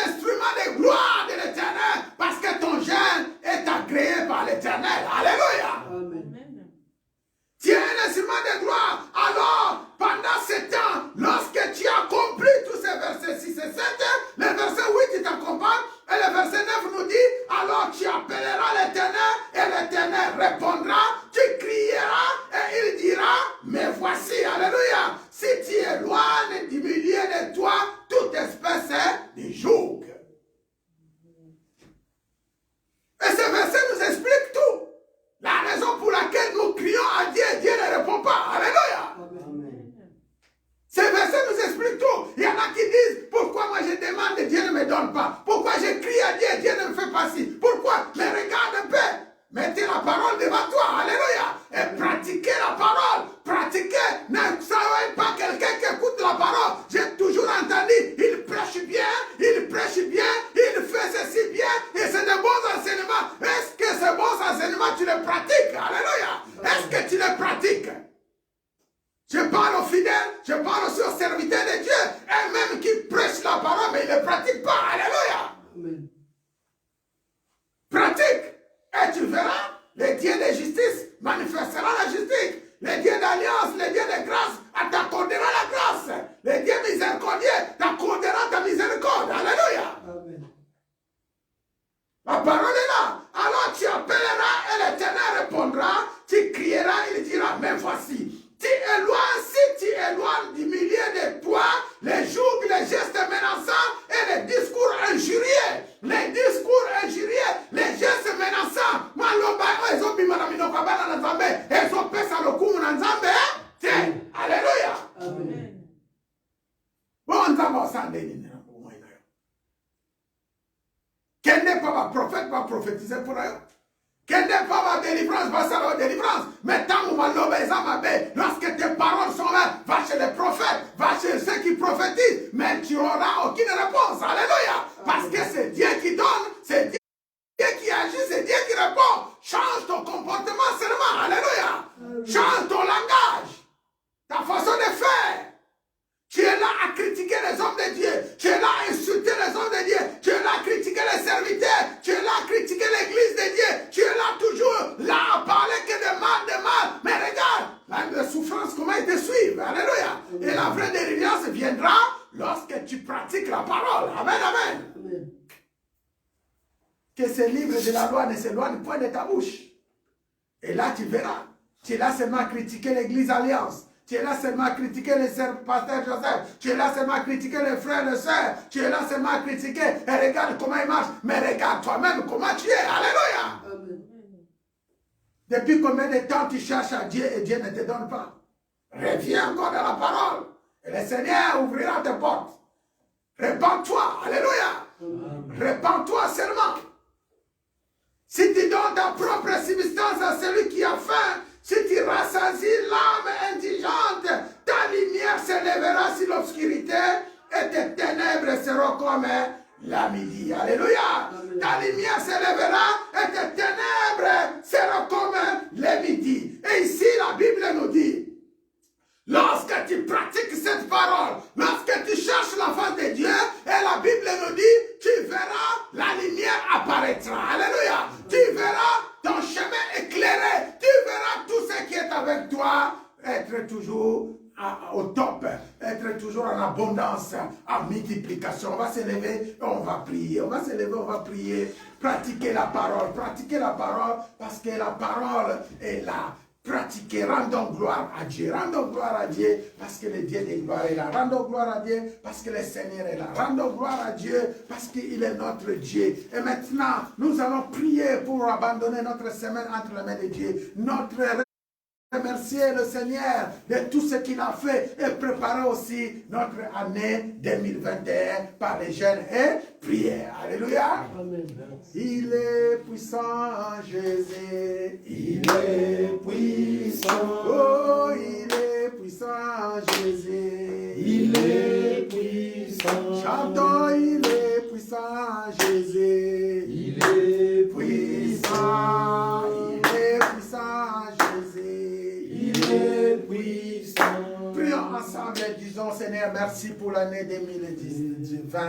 [SPEAKER 4] explique tout. Il y en a qui disent, pourquoi moi je demande et Dieu ne me donne pas? Pourquoi je crie à Dieu et Dieu ne me fait pas ci? Pourquoi? Mais regarde un peu. Mettez la parole devant toi. Alléluia. Et pratiquez la parole. Pratiquez. Ne soyez pas quelqu'un qui écoute la parole. J'ai toujours entendu, il prêche bien, il fait ceci bien, et c'est de bons enseignements. Est-ce que ces bons enseignements, tu les pratiques? Alléluia. Est-ce que tu les pratiques? Je parle aux fidèles, je parle aussi aux serviteurs de Dieu, et même qui prêchent la parole, mais ils ne les pratiquent pas. Alléluia.
[SPEAKER 5] Amen.
[SPEAKER 4] Pratique. Et tu verras, les dieux de justice manifesteront la justice. Les dieux d'alliance, les dieux de grâce t'accorderont la grâce. Les dieux miséricordieux t'accorderont ta miséricorde. Alléluia.
[SPEAKER 5] Amen.
[SPEAKER 4] La parole est là. Alors tu appelleras et l'Éternel répondra. Tu crieras, il dira, mais voici. Si tu éloignes du milieu de toi les jougs, les gestes menaçants et les discours injurieux. Les discours injurieux, les gestes menaçants. Alléluia.
[SPEAKER 5] Amen.
[SPEAKER 4] Bon, nous quel n'est pas ma prophète, va prophétiser pour eux. Quelle n'est pas ma délivrance, va savoir délivrance. Mais tant que lorsque tes paroles sont là, va chez les prophètes, va chez ceux qui prophétisent, mais tu n'auras aucune réponse. Alléluia. Parce que c'est Dieu qui donne, c'est Dieu qui agit, c'est Dieu qui répond. Change ton comportement seulement. Alléluia. Change ton langage, ta façon de faire. Tu es là à critiquer les hommes de Dieu. Tu es là à insulter les hommes de Dieu. Tu es là à critiquer les serviteurs. Tu es là à critiquer l'église de Dieu. Tu es là toujours là à parler que de mal. Mais regarde, la souffrance, comment ils te suivent. Alléluia. Et la vraie délivrance viendra lorsque tu pratiques la parole. Amen, amen.
[SPEAKER 5] Amen.
[SPEAKER 4] Que ce livre de la loi ne s'éloigne point de ta bouche. Et là, tu verras. Tu es là seulement à critiquer l'église Alliance. Tu es là seulement à critiquer les pasteurs Joseph. Tu es là seulement à critiquer les frères et sœurs. Tu es là seulement à critiquer. Et regarde comment ils marchent. Mais regarde toi-même comment tu es. Alléluia.
[SPEAKER 5] Amen.
[SPEAKER 4] Depuis combien de temps tu cherches à Dieu et Dieu ne te donne pas? Reviens encore dans la parole. Et le Seigneur ouvrira tes portes. Répands-toi. Alléluia. Répands-toi seulement. Si tu donnes ta propre substance à celui qui a faim, si tu rassasies l'âme indigente, ta lumière s'élèvera sur l'obscurité et tes ténèbres seront comme la midi. Alléluia.
[SPEAKER 5] Amen.
[SPEAKER 4] Ta lumière s'élèvera et tes ténèbres seront comme le midi. Et ici, la Bible nous dit, lorsque tu pratiques cette parole, lorsque tu cherches la face de Dieu, et la Bible nous dit, tu verras la lumière apparaîtra. Alléluia. Tu verras ton chemin éclairé. Tu verras tout ce qui est avec toi être toujours au top, être toujours en abondance, en multiplication. On va se lever et on va prier. On va se lever, on va prier. Pratiquer la parole parce que la parole est là. Pratiquez, rendons gloire à Dieu. Rendons gloire à Dieu parce que le Dieu de gloire est là. Rendons gloire à Dieu parce que le Seigneur est là. Rendons gloire à Dieu parce qu'il est notre Dieu. Et maintenant, nous allons prier pour abandonner notre semaine entre les mains de Dieu. Remercier le Seigneur de tout ce qu'il a fait et préparer aussi notre année 2021 par les jeûnes et prières. Alléluia.
[SPEAKER 5] Amen.
[SPEAKER 4] Il est puissant, Jésus.
[SPEAKER 2] Il est puissant.
[SPEAKER 4] Oh, il est puissant, Jésus.
[SPEAKER 2] Il est puissant.
[SPEAKER 4] Chantons, il est puissant, Jésus.
[SPEAKER 2] Il est
[SPEAKER 4] Puissant, il est puissant, Jésus.
[SPEAKER 2] Il est puissant.
[SPEAKER 4] Prions ensemble et disons, Seigneur, merci pour l'année 2020.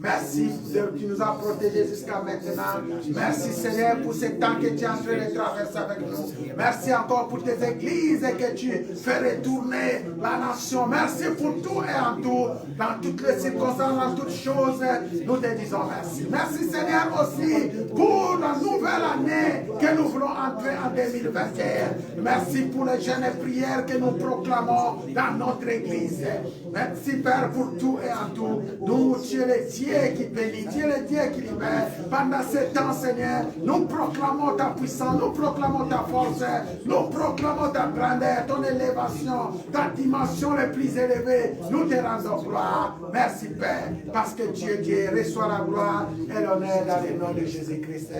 [SPEAKER 4] Merci, tu nous as protégés jusqu'à maintenant. Merci, Seigneur, pour ce temps que tu es en train de traverser avec nous. Merci encore pour tes églises et que tu fais retourner la nation. Merci pour tout et en tout. Dans toutes les circonstances, dans toutes choses, nous te disons merci. Merci, Seigneur, aussi pour la nouvelle année que nous voulons entrer en 2021. Merci pour les jeûnes et prières que nous proclamons dans notre église. Merci, Père, pour tout et en tout. Nous, tu es le Dieu Dieu qui bénit, tu es le Dieu qui libère. Pendant ce temps, Seigneur, nous proclamons ta puissance, nous proclamons ta force, nous proclamons ta grandeur, ton élévation, ta dimension la plus élevée. Nous te rendons gloire. Merci Père, parce que tu es Dieu. Reçois la gloire et l'honneur dans le nom de Jésus-Christ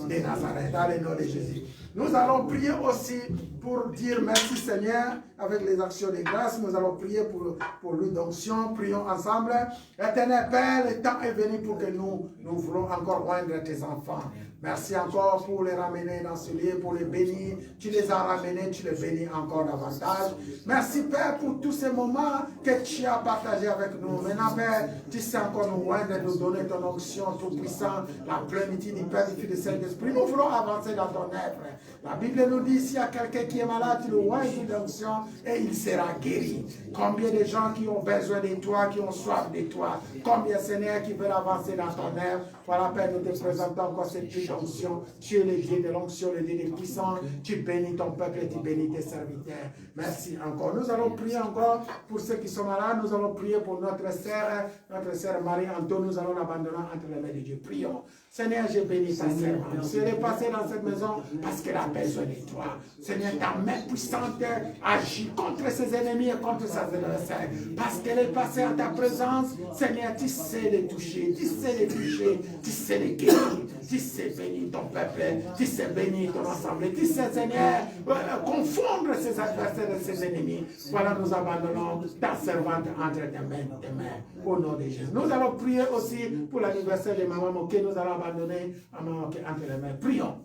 [SPEAKER 4] de Nazareth, dans le nom de Jésus. Nous allons prier aussi pour dire merci Seigneur avec les actions de grâce. Nous allons prier pour l'onction. Prions ensemble. Éternel Père, le temps est venu pour que nous voulons encore joindre tes enfants. Merci encore pour les ramener dans ce lieu, pour les bénir. Tu les as ramenés, tu les bénis encore davantage. Merci Père pour tous ces moments que tu as partagés avec nous. Maintenant Père, tu sais encore nous joindre, nous donner ton onction tout puissant, la plénitude du Père, du Fils et du Saint-Esprit. Nous voulons avancer dans ton œuvre. La Bible nous dit, s'il y a quelqu'un qui est malade, tu le joignes d'onction et il sera guéri. Combien de gens qui ont besoin de toi, qui ont soif de toi. Combien Seigneur qui veulent avancer dans ton œuvre. Voilà Père, nous te présentons encore cette onction. Tu es le Dieu de l'onction, le Dieu des puissants. Tu bénis ton peuple et tu bénis tes serviteurs. Merci encore. Nous allons prier encore pour ceux qui sont malades. Nous allons prier pour notre sœur Marie-Antoine. Nous allons l'abandonner entre les mains de Dieu. Prions. Seigneur, je bénis ta servante. Je l'ai passée dans cette maison parce qu'elle a besoin de toi. Seigneur, ta main puissante agit contre ses ennemis et contre ses adversaires. Parce qu'elle est passée en ta présence, Seigneur, tu sais les toucher, tu sais les toucher, tu sais les guérir, tu sais bénir ton peuple, tu sais bénir ton assemblée, tu sais, Seigneur, confondre ses adversaires et ses ennemis. Voilà, nous abandonnons ta servante entre tes mains, au nom de Jésus. Nous allons prier aussi pour l'anniversaire de Maman Moké. Nous allons abandonner Maman Moké entre les mains. Prions.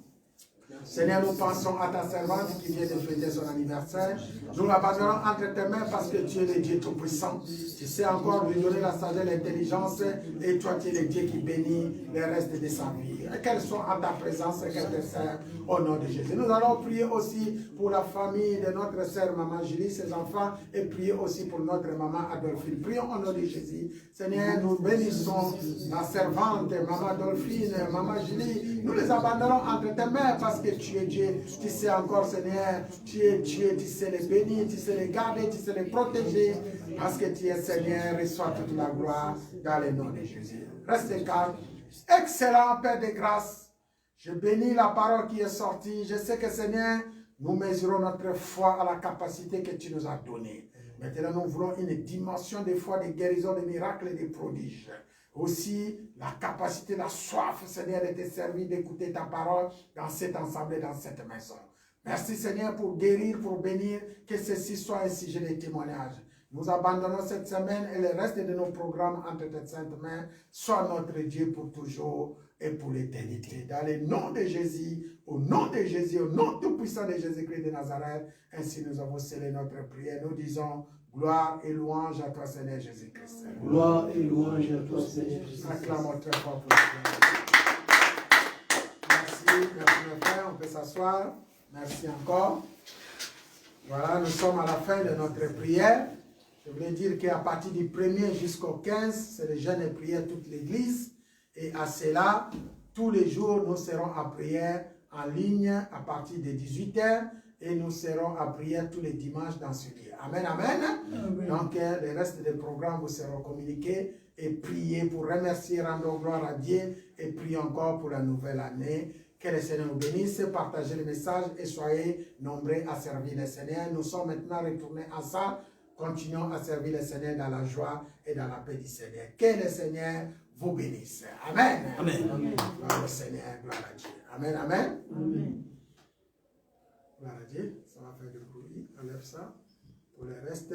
[SPEAKER 4] Seigneur, nous pensons à ta servante qui vient de fêter son anniversaire. Nous l'abandonnons entre tes mains parce que tu es le Dieu Tout-Puissant. Tu sais encore lui donner la sagesse, l'intelligence, et toi tu es le Dieu qui bénit le reste de sa vie. Et qu'elle soit en ta présence et qu'elle te serve au nom de Jésus. Nous allons prier aussi pour la famille de notre sœur Maman Julie, ses enfants, et prier aussi pour notre maman Adolphine. Prions au nom de Jésus. Seigneur, nous bénissons la servante, Maman Adolphine, Maman Julie. Nous les abandonnons entre tes mains parce que tu es Dieu. Tu sais encore, Seigneur, tu es Dieu, tu sais les bénir, tu sais les garder, tu sais les protéger. Parce que tu es Seigneur, reçois toute la gloire dans le nom de Jésus. Restez calme. Excellent Père de grâce. Je bénis la parole qui est sortie. Je sais que Seigneur, nous mesurons notre foi à la capacité que tu nous as donnée. Maintenant, nous voulons une dimension de foi, de guérison, de miracles et de prodiges. Aussi, la capacité, la soif, Seigneur, de te servir, d'écouter ta parole dans cette assemblée, dans cette maison. Merci, Seigneur, pour guérir, pour bénir, que ceci soit un sujet de témoignage. Nous abandonnons cette semaine et le reste de nos programmes entre tes saintes mains. Sois notre Dieu pour toujours et pour l'éternité. Dans le nom de Jésus, au nom de Jésus, au nom tout-puissant de Jésus-Christ de Nazareth, ainsi nous avons scellé notre prière. Nous disons gloire et louange à toi, Seigneur Jésus-Christ.
[SPEAKER 5] Gloire et louange à toi, Seigneur Jésus-Christ.
[SPEAKER 4] Acclamons très fort pour merci, mes frères, on peut s'asseoir. Merci encore. Voilà, nous sommes à la fin de notre prière. Je voulais dire qu'à partir du 1er jusqu'au 15, c'est le jeûne et prière toute l'église. Et à cela, tous les jours, nous serons à prière en ligne à partir de 18h. Et nous serons à prière tous les dimanches dans ce lieu. Amen, amen. Amen. Donc, le reste des programmes vous seront communiqués. Et priez pour remercier, rendre gloire à Dieu. Et priez encore pour la nouvelle année. Que le Seigneur nous bénisse, partagez le message et soyez nombreux à servir le Seigneur. Nous sommes maintenant retournés à ça. Continuons à servir le Seigneur dans la joie et dans la paix du Seigneur. Que le Seigneur vous bénisse. Amen.
[SPEAKER 1] Amen.
[SPEAKER 4] Gloire au Seigneur, gloire à Dieu. Amen, amen. Amen. Gloire à Dieu. Ça va faire du bruit. Enlève ça. Pour le reste,